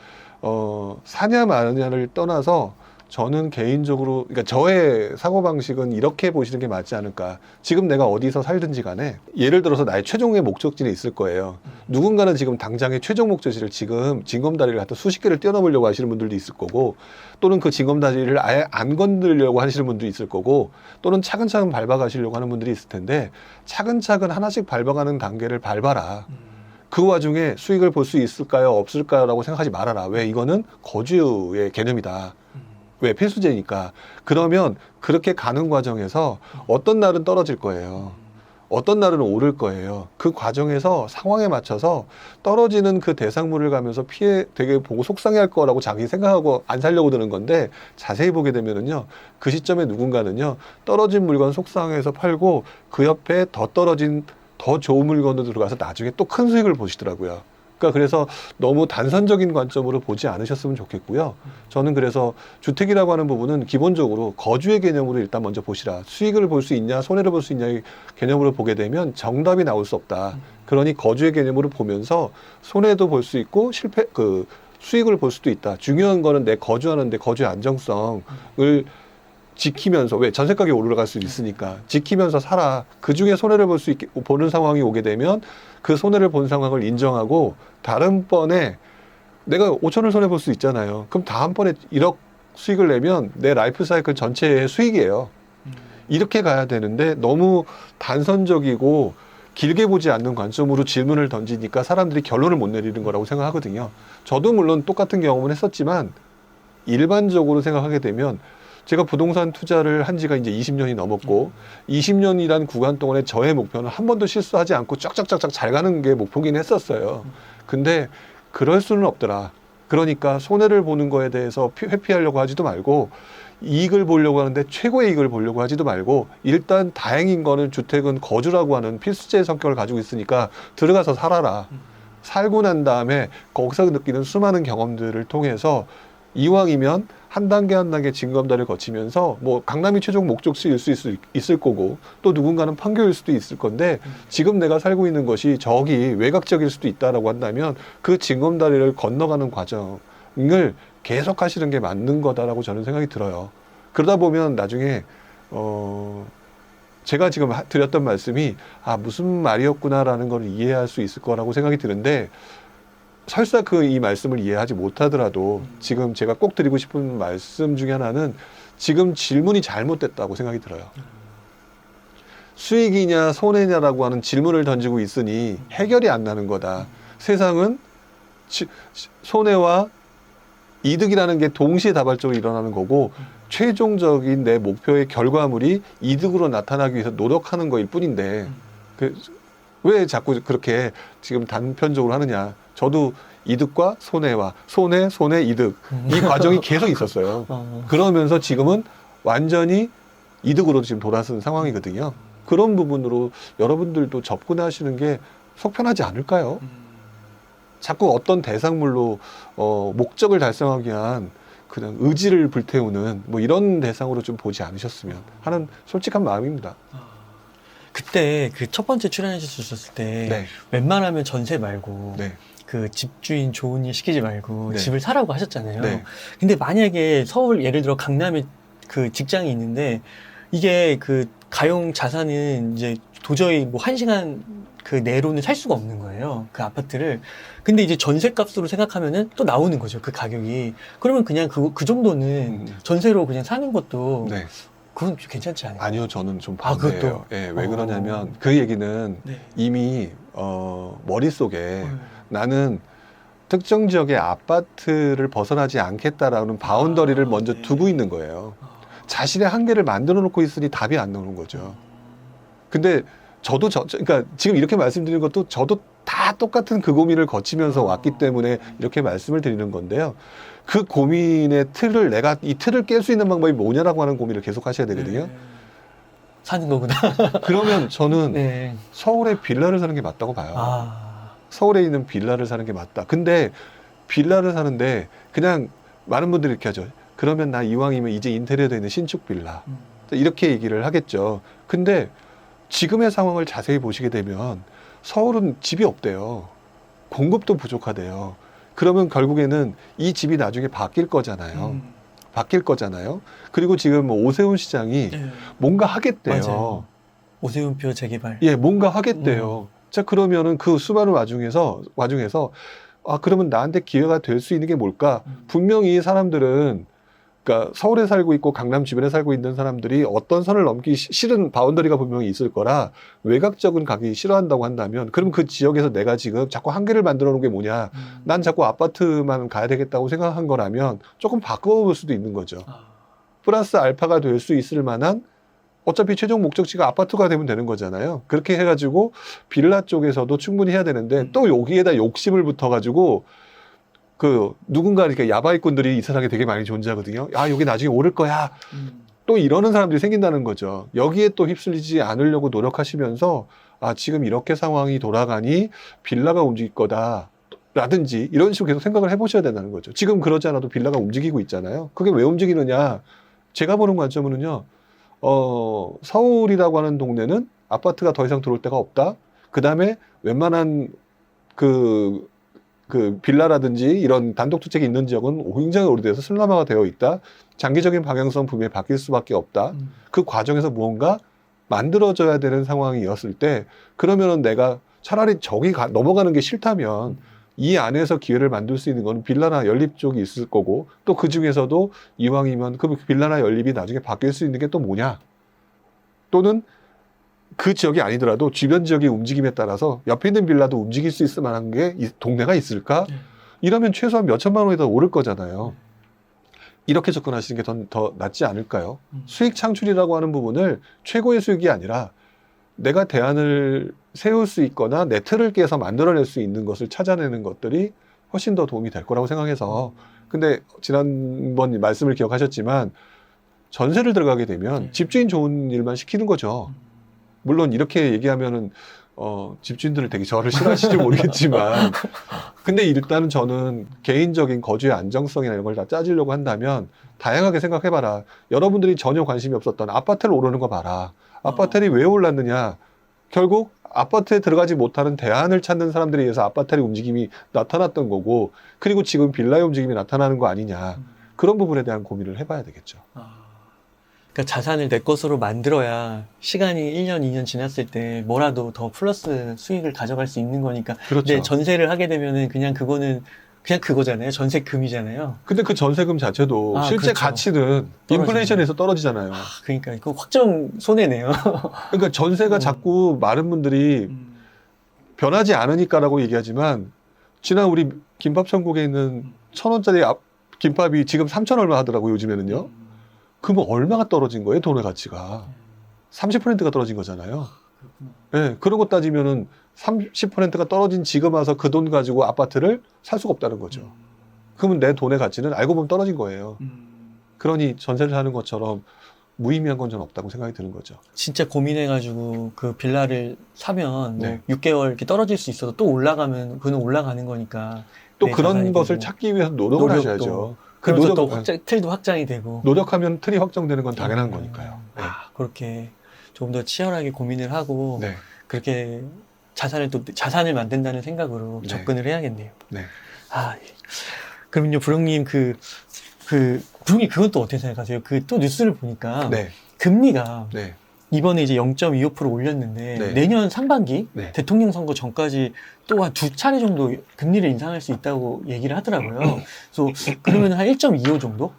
사냐 마냐를 떠나서 저는 개인적으로, 그러니까 저의 사고방식은 이렇게 보시는 게 맞지 않을까. 지금 내가 어디서 살든지 간에 예를 들어서 나의 최종의 목적지는 있을 거예요. 누군가는 지금 당장의 최종 목적지를 지금 징검다리를 갖다 수십 개를 뛰어넘으려고 하시는 분들도 있을 거고, 또는 그 징검다리를 아예 안 건드리려고 하시는 분도 있을 거고, 또는 차근차근 밟아가시려고 하는 분들이 있을 텐데 차근차근 하나씩 밟아가는 단계를 밟아라. 그 와중에 수익을 볼 수 있을까요? 없을까요? 라고 생각하지 말아라. 왜? 이거는 거주의 개념이다. 왜? 필수제니까. 그러면 그렇게 가는 과정에서 어떤 날은 떨어질 거예요. 어떤 날은 오를 거예요. 그 과정에서 상황에 맞춰서 떨어지는 그 대상물을 가면서 되게 보고 속상해할 거라고 자기 생각하고 안 살려고 드는 건데 자세히 보게 되면은요, 그 시점에 누군가는요, 떨어진 물건 속상해서 팔고 그 옆에 더 떨어진 더 좋은 물건으로 들어가서 나중에 또 큰 수익을 보시더라고요. 그러니까 그래서 너무 단선적인 관점으로 보지 않으셨으면 좋겠고요. 저는 그래서 주택이라고 하는 부분은 기본적으로 거주의 개념으로 일단 먼저 보시라. 수익을 볼 수 있냐, 손해를 볼 수 있냐의 개념으로 보게 되면 정답이 나올 수 없다. 그러니 거주의 개념으로 보면서 손해도 볼 수 있고 수익을 볼 수도 있다. 중요한 거는 내 거주하는데 거주의 안정성을 지키면서, 왜 전세 가격이 올라갈 수 있으니까 지키면서 살아. 그 중에 손해를 보는 상황이 오게 되면 그 손해를 본 상황을 인정하고 다음번에 내가 5천을 손해 볼 수 있잖아요. 그럼 다음번에 1억 수익을 내면 내 라이프 사이클 전체의 수익이에요. 이렇게 가야 되는데 너무 단선적이고 길게 보지 않는 관점으로 질문을 던지니까 사람들이 결론을 못 내리는 거라고 생각하거든요. 저도 물론 똑같은 경험은 했었지만 일반적으로 생각하게 되면 제가 부동산 투자를 한 지가 이제 20년이 넘었고 20년이란 구간 동안에 저의 목표는 한 번도 실수하지 않고 쫙쫙쫙쫙 잘 가는 게 목표긴 했었어요. 근데 그럴 수는 없더라. 그러니까 손해를 보는 거에 대해서 회피하려고 하지도 말고 이익을 보려고 하는데 최고의 이익을 보려고 하지도 말고 일단 다행인 거는 주택은 거주라고 하는 필수제의 성격을 가지고 있으니까 들어가서 살아라. 살고 난 다음에 거기서 느끼는 수많은 경험들을 통해서 이왕이면 한 단계 한 단계 징검다리를 거치면서 뭐 강남이 최종 목적지일 수 있을 거고 또 누군가는 판교일 수도 있을 건데 지금 내가 살고 있는 것이 저기 외곽적일 수도 있다라고 한다면 그 징검다리를 건너가는 과정을 계속 하시는 게 맞는 거다라고 저는 생각이 들어요. 그러다 보면 나중에 제가 지금 드렸던 말씀이 무슨 말이었구나라는 걸 이해할 수 있을 거라고 생각이 드는데 설사 이 말씀을 이해하지 못하더라도 지금 제가 꼭 드리고 싶은 말씀 중에 하나는 지금 질문이 잘못됐다고 생각이 들어요. 수익이냐 손해냐라고 하는 질문을 던지고 있으니 해결이 안 나는 거다. 세상은 손해와 이득이라는 게 동시에 다발적으로 일어나는 거고 최종적인 내 목표의 결과물이 이득으로 나타나기 위해서 노력하는 거일 뿐인데 왜 자꾸 그렇게 지금 단편적으로 하느냐. 저도 이득과 손해와 손해, 이득 이 과정이 계속 있었어요. 그러면서 지금은 완전히 이득으로 지금 돌아선 상황이거든요. 그런 부분으로 여러분들도 접근하시는 게 속편하지 않을까요? 자꾸 어떤 대상물로 목적을 달성하기 위한 그냥 의지를 불태우는 뭐 이런 대상으로 좀 보지 않으셨으면 하는 솔직한 마음입니다. 그때 그 첫 번째 출연해 주셨을 때 네. 웬만하면 전세 말고 네. 그 집주인 좋은 일 시키지 말고 네. 집을 사라고 하셨잖아요. 네. 근데 만약에 서울 예를 들어 강남에 그 직장이 있는데 이게 그 가용 자산은 이제 도저히 뭐 1시간 그 내로는 살 수가 없는 거예요. 그 아파트를. 근데 이제 전세값으로 생각하면은 또 나오는 거죠. 그 가격이. 그러면 그냥 그 정도는 전세로 그냥 사는 것도 네. 그건 괜찮지 않아요? 아니요, 저는 좀 그것도? 반대예요. 예, 왜 그러냐면 그 얘기는 네. 이미 머릿속에 네. 나는 특정 지역의 아파트를 벗어나지 않겠다라는 바운더리를 먼저 네. 두고 있는 거예요. 자신의 한계를 만들어 놓고 있으니 답이 안 나오는 거죠. 근데 그러니까 지금 이렇게 말씀드리는 것도 저도 다 똑같은 그 고민을 거치면서 왔기 때문에 이렇게 말씀을 드리는 건데요. 그 고민의 틀을 내가 이 틀을 깰 수 있는 방법이 뭐냐라고 하는 고민을 계속 하셔야 되거든요. 네. 사는 거구나. 그러면 저는 네. 서울에 빌라를 사는 게 맞다고 봐요. 서울에 있는 빌라를 사는 게 맞다. 근데 빌라를 사는데 그냥 많은 분들이 이렇게 하죠. 그러면 나 이왕이면 이제 인테리어 되어 있는 신축 빌라. 이렇게 얘기를 하겠죠. 근데 지금의 상황을 자세히 보시게 되면 서울은 집이 없대요. 공급도 부족하대요. 그러면 결국에는 이 집이 나중에 바뀔 거잖아요. 바뀔 거잖아요. 그리고 지금 오세훈 시장이 네. 뭔가 하겠대요. 맞아요. 오세훈표 재개발. 예, 뭔가 하겠대요. 자, 그러면은 그 수많은 와중에서 그러면 나한테 기회가 될 수 있는 게 뭘까? 분명히 사람들은 그러니까 서울에 살고 있고 강남 주변에 살고 있는 사람들이 어떤 선을 넘기 싫은 바운더리가 분명히 있을 거라 외곽적인 가기 싫어한다고 한다면 그럼 그 지역에서 내가 지금 자꾸 한계를 만들어 놓은 게 뭐냐? 난 자꾸 아파트만 가야 되겠다고 생각한 거라면 조금 바꿔볼 수도 있는 거죠. 플러스 알파가 될 수 있을 만한 어차피 최종 목적지가 아파트가 되면 되는 거잖아요. 그렇게 해가지고 빌라 쪽에서도 충분히 해야 되는데 또 여기에다 욕심을 붙어가지고 누군가 이렇게 야바이꾼들이 이 세상에 되게 많이 존재하거든요. 여기 나중에 오를 거야. 또 이러는 사람들이 생긴다는 거죠. 여기에 또 휩쓸리지 않으려고 노력하시면서 지금 이렇게 상황이 돌아가니 빌라가 움직일 거다. 라든지 이런 식으로 계속 생각을 해보셔야 된다는 거죠. 지금 그러지 않아도 빌라가 움직이고 있잖아요. 그게 왜 움직이느냐? 제가 보는 관점으로는요. 서울이라고 하는 동네는 아파트가 더 이상 들어올 데가 없다. 그 다음에 웬만한 그 빌라라든지 이런 단독주택이 있는 지역은 굉장히 오래돼서 슬럼화가 되어 있다. 장기적인 방향성 분명히 바뀔 수밖에 없다. 그 과정에서 무언가 만들어져야 되는 상황이었을 때 그러면은 내가 차라리 저기 넘어가는 게 싫다면 이 안에서 기회를 만들 수 있는 건 빌라나 연립 쪽이 있을 거고 또 그 중에서도 이왕이면 그 빌라나 연립이 나중에 바뀔 수 있는 게 또 뭐냐? 또는 그 지역이 아니더라도 주변 지역의 움직임에 따라서 옆에 있는 빌라도 움직일 수 있을 만한 게 동네가 있을까? 이러면 최소한 몇 천만 원이 더 오를 거잖아요. 이렇게 접근하시는 게 더 낫지 않을까요? 수익 창출이라고 하는 부분을 최고의 수익이 아니라 내가 대안을 세울 수 있거나 내 틀을 깨서 만들어낼 수 있는 것을 찾아내는 것들이 훨씬 더 도움이 될 거라고 생각해서 근데 지난번 말씀을 기억하셨지만 전세를 들어가게 되면 집주인 좋은 일만 시키는 거죠. 물론 이렇게 얘기하면은 집주인들을 되게 저를 싫어하실지 모르겠지만 근데 일단은 저는 개인적인 거주의 안정성이나 이런 걸 다 따지려고 한다면 다양하게 생각해봐라. 여러분들이 전혀 관심이 없었던 아파트를 오르는 거 봐라. 아파트를 왜 올랐느냐. 결국 아파트에 들어가지 못하는 대안을 찾는 사람들에 의해서 아파트의 움직임이 나타났던 거고 그리고 지금 빌라의 움직임이 나타나는 거 아니냐. 그런 부분에 대한 고민을 해봐야 되겠죠. 그러니까 자산을 내 것으로 만들어야 시간이 1년, 2년 지났을 때 뭐라도 더 플러스 수익을 가져갈 수 있는 거니까. 그렇죠. 근데 전세를 하게 되면은 그냥 그거는 그냥 그거잖아요. 전세금이잖아요. 근데 그 전세금 자체도 실제 그렇죠. 가치는 인플레이션에서 떨어지잖아요. 그러니까 이거 확정 손해네요. 그러니까 전세가 자꾸 많은 분들이 변하지 않으니까라고 얘기하지만 지난 우리 김밥 천국에 있는 1,000원짜리 김밥이 지금 3,000 얼마 하더라고요. 요즘에는요. 그러면 얼마가 떨어진 거예요? 돈의 가치가. 30%가 떨어진 거잖아요. 네, 그런 거 따지면은 30%가 떨어진 지금 와서 그 돈 가지고 아파트를 살 수가 없다는 거죠. 그러면 내 돈의 가치는 알고 보면 떨어진 거예요. 그러니 전세를 하는 것처럼 무의미한 건 전 없다고 생각이 드는 거죠. 진짜 고민해가지고 그 빌라를 사면 네. 뭐 6개월 이렇게 떨어질 수 있어도 또 올라가면 그는 올라가는 거니까. 또 내 그런 자산이 것을 되고. 찾기 위해서 노력을 노력도. 하셔야죠. 그러면서 또 틀도 확장이 되고. 노력하면 틀이 확정되는 건 당연한 거니까요. 네. 그렇게 조금 더 치열하게 고민을 하고 네. 그렇게 자산을 만든다는 생각으로 네. 접근을 해야겠네요. 네. 예. 그러면요, 부령님 부령님 그건 또 어떻게 생각하세요? 또 뉴스를 보니까 네. 금리가 네. 이번에 이제 0.25% 올렸는데 네. 내년 상반기 네. 대통령 선거 전까지 또 한 2차례 정도 금리를 인상할 수 있다고 얘기를 하더라고요. 그래서 그러면 한 1.25 정도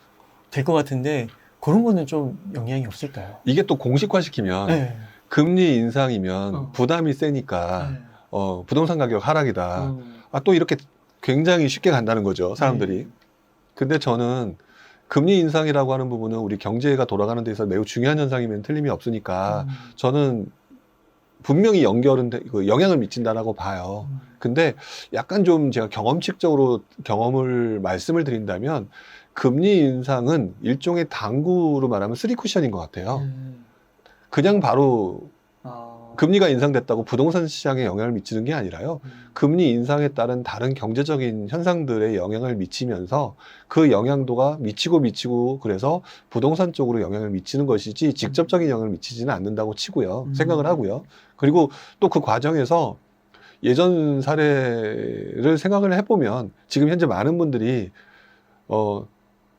될 것 같은데 그런 거는 좀 영향이 없을까요? 이게 또 공식화시키면 네. 금리 인상이면 부담이 세니까 부동산 가격 하락이다. 또 이렇게 굉장히 쉽게 간다는 거죠, 사람들이. 근데 저는 금리 인상이라고 하는 부분은 우리 경제가 돌아가는 데 있어서 매우 중요한 현상이면 틀림이 없으니까 저는 분명히 영향을 미친다라고 봐요. 근데 약간 좀 제가 경험칙적으로 말씀을 드린다면 금리 인상은 일종의 당구로 말하면 3쿠션인 것 같아요. 그냥 바로 금리가 인상됐다고 부동산 시장에 영향을 미치는 게 아니라요. 금리 인상에 따른 다른 경제적인 현상들에 영향을 미치면서 그 영향도가 미치고 그래서 부동산 쪽으로 영향을 미치는 것이지 직접적인 영향을 미치지는 않는다고 치고요. 생각을 하고요. 그리고 또 그 과정에서 예전 사례를 생각을 해보면 지금 현재 많은 분들이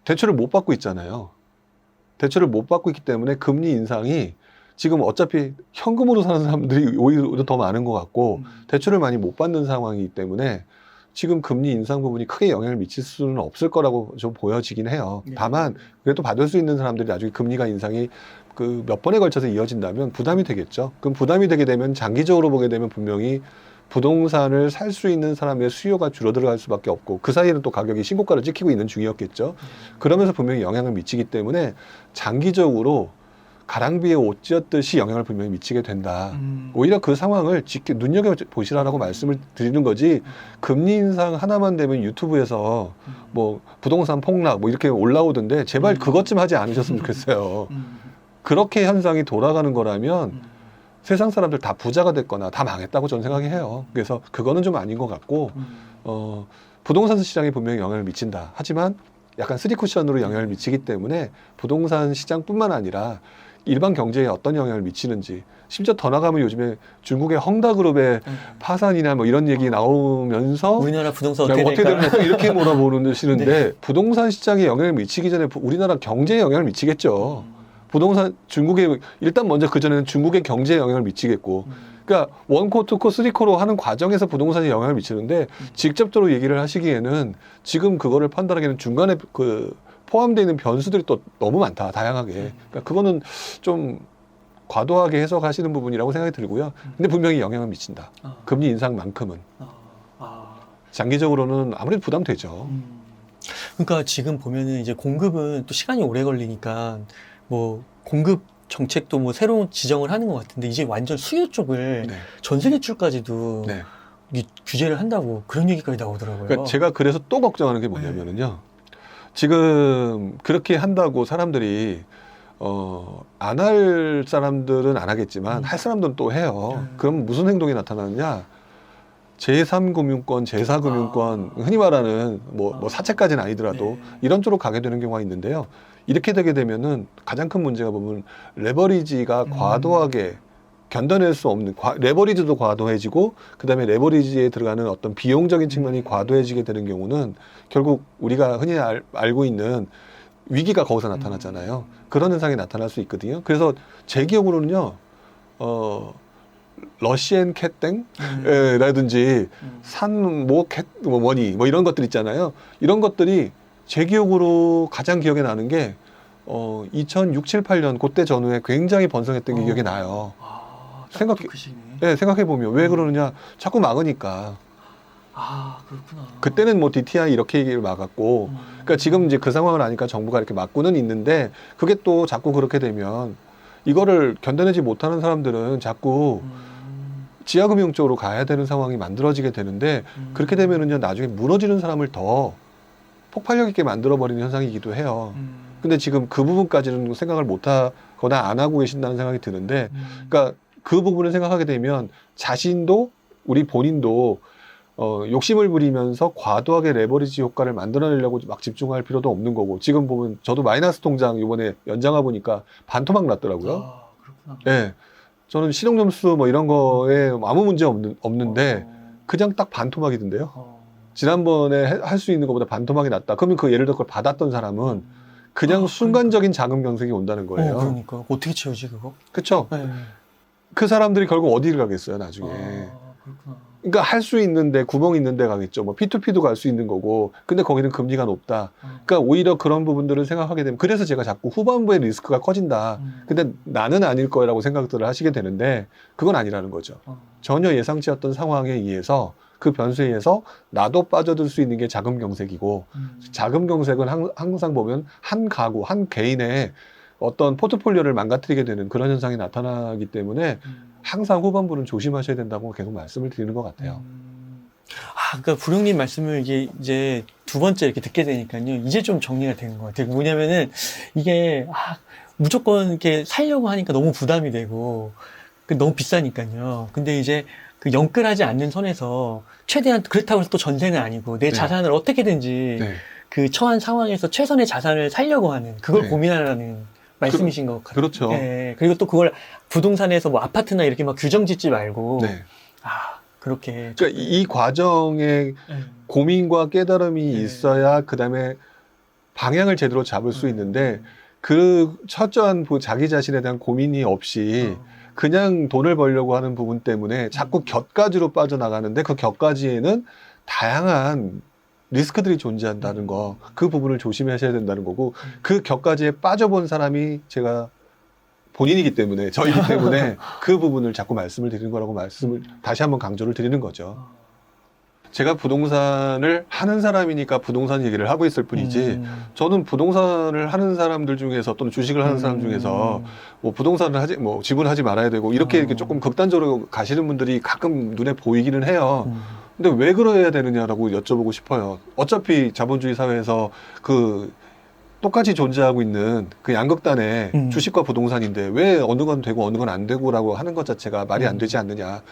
대출을 못 받고 있잖아요. 대출을 못 받고 있기 때문에 금리 인상이 지금 어차피 현금으로 사는 사람들이 오히려 더 많은 것 같고 대출을 많이 못 받는 상황이기 때문에 지금 금리 인상 부분이 크게 영향을 미칠 수는 없을 거라고 좀 보여지긴 해요. 다만 그래도 받을 수 있는 사람들이 나중에 금리가 인상이 몇 번에 걸쳐서 이어진다면 부담이 되겠죠. 그럼 부담이 되게 되면 장기적으로 보게 되면 분명히 부동산을 살 수 있는 사람의 수요가 줄어들어갈 수밖에 없고 그 사이에는 또 가격이 신고가를 찍히고 있는 중이었겠죠. 그러면서 분명히 영향을 미치기 때문에 장기적으로 가랑비에 옷 쥐었듯이 영향을 분명히 미치게 된다. 오히려 그 상황을 눈여겨보시라고 말씀을 드리는 거지 금리 인상 하나만 되면 유튜브에서 뭐 부동산 폭락 뭐 이렇게 올라오던데 제발 그것 좀 하지 않으셨으면 좋겠어요. 그렇게 현상이 돌아가는 거라면 세상 사람들 다 부자가 됐거나 다 망했다고 저는 생각해요. 그래서 그거는 좀 아닌 것 같고 부동산 시장에 분명히 영향을 미친다. 하지만 약간 3쿠션으로 영향을 미치기 때문에 부동산 시장뿐만 아니라 일반 경제에 어떤 영향을 미치는지, 심지어 더 나가면 요즘에 중국의 헝다그룹의 파산이나 뭐 이런 얘기 나오면서 우리나라 부동산 어떻게 될까? 되면 이렇게 몰아보시는데 네. 부동산 시장에 영향을 미치기 전에 우리나라 경제에 영향을 미치겠죠. 부동산 중국에 일단 먼저 그 전에는 중국의 경제에 영향을 미치겠고, 그러니까 원코, 투코, 쓰리코로 하는 과정에서 부동산에 영향을 미치는데 직접적으로 얘기를 하시기에는 지금 그거를 판단하기에는 중간에 그 포함되어 있는 변수들이 또 너무 많다, 다양하게. 그러니까 그거는 좀 과도하게 해석하시는 부분이라고 생각이 들고요. 근데 분명히 영향을 미친다. 금리 인상만큼은. 장기적으로는 아무래도 부담되죠. 그러니까 지금 보면은 이제 공급은 또 시간이 오래 걸리니까 뭐 공급 정책도 뭐 새로운 지정을 하는 것 같은데 이제 완전 수요 쪽을 네. 전세 대출까지도 네. 규제를 한다고 그런 얘기까지 나오더라고요. 그러니까 제가 그래서 또 걱정하는 게 뭐냐면은요. 지금 그렇게 한다고 사람들이 안 할 사람들은 안 하겠지만 할 사람들은 또 해요. 그럼 무슨 행동이 나타나느냐? 제3금융권, 제4금융권, 흔히 말하는 뭐 사채까지는 아니더라도 이런 쪽으로 가게 되는 경우가 있는데요. 이렇게 되게 되면은 가장 큰 문제가 보면 레버리지가 과도하게 견뎌낼 수 없는, 레버리지도 과도해지고, 그 다음에 레버리지에 들어가는 어떤 비용적인 측면이 과도해지게 되는 경우는 결국 우리가 흔히 알고 있는 위기가 거기서 나타나잖아요. 그런 현상이 나타날 수 있거든요. 그래서 제 기억으로는요, 러시앤 캣땡? 라든지 뭐니, 뭐 이런 것들 있잖아요. 이런 것들이 제 기억으로 가장 기억에 나는 게, 2006, 7, 8년 그때 전후에 굉장히 번성했던 게 기억이 나요. 생각해보면 왜 그러느냐. 자꾸 막으니까. 그렇구나. 그때는 뭐 DTI 이렇게 얘기를 막았고, 그러니까 지금 이제 그 상황을 아니까 정부가 이렇게 막고는 있는데, 그게 또 자꾸 그렇게 되면 이거를 견뎌내지 못하는 사람들은 자꾸 지하금융 쪽으로 가야 되는 상황이 만들어지게 되는데, 그렇게 되면은요, 나중에 무너지는 사람을 더 폭발력 있게 만들어버리는 현상이기도 해요. 근데 지금 그 부분까지는 생각을 못하거나 안 하고 계신다는 생각이 드는데, 그러니까 그 부분을 생각하게 되면 자신도, 우리 본인도 욕심을 부리면서 과도하게 레버리지 효과를 만들어내려고 막 집중할 필요도 없는 거고, 지금 보면 저도 마이너스 통장 이번에 연장해 보니까 반토막 났더라고요. 그렇구나. 예. 저는 신용점수 뭐 이런 거에 아무 문제 없는데 그냥 딱 반토막이던데요. 지난번에 할 수 있는 것보다 반토막이 났다. 그러면 그 예를 들어 그걸 받았던 사람은 그냥 순간적인 자금 경색이 온다는 거예요. 그러니까 어떻게 채우지 그거? 그렇죠. 네. 그 사람들이 결국 어디를 가겠어요, 나중에. 그렇구나. 그러니까 할 수 있는데 구멍 있는데 가겠죠. 뭐 P2P도 갈 수 있는 거고. 근데 거기는 금리가 높다. 그러니까 오히려 그런 부분들을 생각하게 되면, 그래서 제가 자꾸 후반부에 리스크가 커진다. 근데 나는 아닐 거라고 생각들을 하시게 되는데 그건 아니라는 거죠. 전혀 예상치 않았던 상황에 의해서, 그 변수에 의해서 나도 빠져들 수 있는 게 자금 경색이고, 자금 경색은 항상 보면 한 가구, 한 개인의 어떤 포트폴리오를 망가뜨리게 되는 그런 현상이 나타나기 때문에 항상 후반부는 조심하셔야 된다고 계속 말씀을 드리는 것 같아요. 그러니까 부룡님 말씀을 이제 두 번째 이렇게 듣게 되니까요. 이제 좀 정리가 되는 것 같아요. 뭐냐면은 이게 무조건 이렇게 살려고 하니까 너무 부담이 되고 너무 비싸니까요. 근데 이제 그 영끌하지 않는 선에서 최대한, 그렇다고 해서 또 전세는 아니고 내 자산을 어떻게든지 그 처한 상황에서 최선의 자산을 살려고 하는, 그걸 고민하라는 말씀이신 것 같아요. 그렇죠. 네. 그리고 또 그걸 부동산에서 뭐 아파트나 이렇게 막 규정 짓지 말고 그렇게. 그러니까 이 과정에 고민과 깨달음이 있어야 그 다음에 방향을 제대로 잡을 수 있는데, 그 철저한 자기 자신에 대한 고민이 없이 그냥 돈을 벌려고 하는 부분 때문에 자꾸 곁가지로 빠져나가는데, 그 곁가지에는 다양한 리스크들이 존재한다는 거, 그 부분을 조심하셔야 된다는 거고, 그 격까지에 빠져본 사람이 제가 본인이기 때문에, 저이기 때문에 그 부분을 자꾸 말씀을 드리는 거라고 말씀을 다시 한번 강조를 드리는 거죠. 제가 부동산을 하는 사람이니까 부동산 얘기를 하고 있을 뿐이지, 저는 부동산을 하는 사람들 중에서 또는 주식을 하는 사람 중에서 뭐 부동산을 뭐 지분하지 말아야 되고 이렇게 조금 극단적으로 가시는 분들이 가끔 눈에 보이기는 해요. 근데 왜 그래야 되느냐라고 여쭤보고 싶어요. 어차피 자본주의 사회에서 그 똑같이 존재하고 있는 그 양극단의 주식과 부동산인데 왜 어느 건 되고 어느 건 안 되고라고 하는 것 자체가 말이 안 되지 않느냐.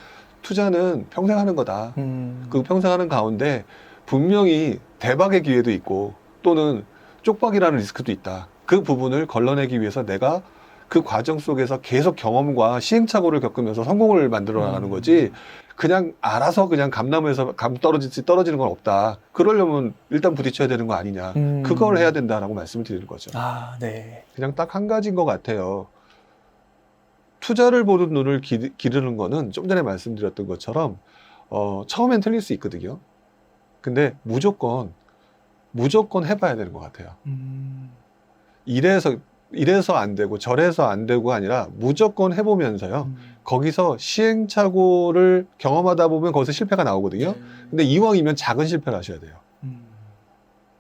투자는 평생 하는 거다. 음. 그 평생 하는 가운데 분명히 대박의 기회도 있고 또는 쪽박이라는 리스크도 있다. 그 부분을 걸러내기 위해서 내가 그 과정 속에서 계속 경험과 시행착오를 겪으면서 성공을 만들어 나가는 거지. 그냥 알아서 그냥 감나무에서 감 떨어질지 떨어지는 건 없다. 그러려면 일단 부딪혀야 되는 거 아니냐. 그걸 해야 된다라고 말씀을 드리는 거죠. 아, 네. 그냥 딱 한 가지인 것 같아요. 투자를 보는 눈을 기르는 거는 좀 전에 말씀드렸던 것처럼 처음엔 틀릴 수 있거든요. 근데 무조건 해봐야 되는 것 같아요. 이래서 안 되고 저래서 안 되고 아니라 무조건 해보면서요. 거기서 시행착오를 경험하다 보면 거기서 실패가 나오거든요. 근데 이왕이면 작은 실패를 하셔야 돼요.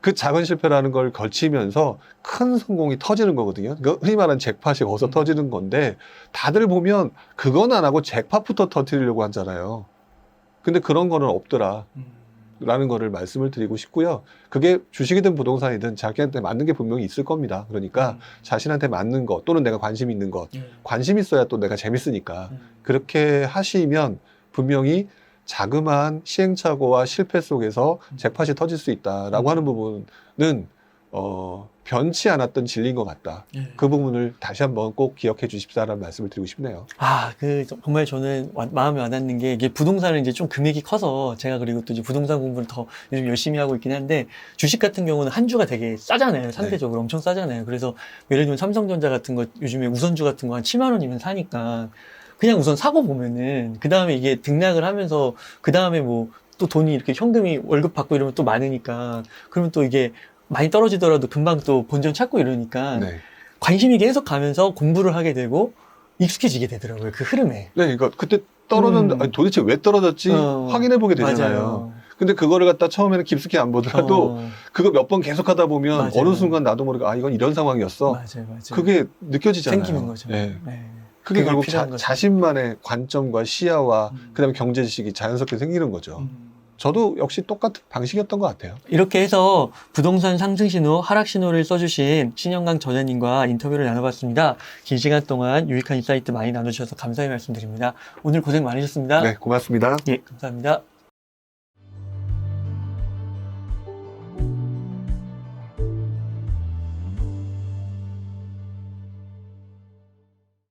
그 작은 실패라는 걸 거치면서 큰 성공이 터지는 거거든요. 그러니까 흔히 말하는 잭팟이 거기서 터지는 건데 다들 보면 그건 안 하고 잭팟부터 터뜨리려고 하잖아요. 근데 그런 거는 없더라. 라는 거를 말씀을 드리고 싶고요. 그게 주식이든 부동산이든 자기한테 맞는 게 분명히 있을 겁니다. 그러니까 자신한테 맞는 것 또는 내가 관심 있는 것, 관심 있어야 또 내가 재밌으니까 그렇게 하시면 분명히 자그마한 시행착오와 실패 속에서 잭팟이 터질 수 있다라고 하는 부분은 변치 않았던 진리인 것 같다. 그 부분을 다시 한번 꼭 기억해 주십사라는 말씀을 드리고 싶네요. 아, 정말 저는 마음에 와닿는 게 이게 부동산은 이제 좀 금액이 커서 제가 그리고 또 이제 부동산 공부를 더 요즘 열심히 하고 있긴 한데 주식 같은 경우는 한 주가 되게 싸잖아요. 상대적으로 엄청 싸잖아요. 그래서 예를 들면 삼성전자 같은 거 요즘에 우선주 같은 거 한 7만 원이면 사니까 그냥 우선 사고 보면은 그 다음에 이게 등락을 하면서 그 다음에 뭐 또 돈이 이렇게 현금이 월급 받고 이러면 또 많으니까 그러면 또 이게 많이 떨어지더라도 금방 또 본전 찾고 이러니까 관심이 계속 가면서 공부를 하게 되고 익숙해지게 되더라고요. 그 흐름에. 네, 그러니까 그때 떨어졌는데 아니, 도대체 왜 떨어졌지 확인해 보게 되잖아요. 맞아요. 근데 그거를 갖다 처음에는 깊숙이 안 보더라도 그거 몇 번 계속 하다 보면 맞아요. 어느 순간 나도 모르게 아 이건 이런 상황이었어. 맞아요. 그게 느껴지잖아요. 생기는 거죠. 네. 네. 그게 결국 필요한 거죠. 자신만의 관점과 시야와 그다음에 경제 지식이 자연스럽게 생기는 거죠. 저도 역시 똑같은 방식이었던 것 같아요. 이렇게 해서 부동산 상승 신호, 하락 신호를 써주신 신영강 전현님과 인터뷰를 나눠봤습니다. 긴 시간 동안 유익한 인사이트 많이 나눠주셔서 감사의 말씀드립니다. 오늘 고생 많으셨습니다. 네, 고맙습니다. 예, 감사합니다.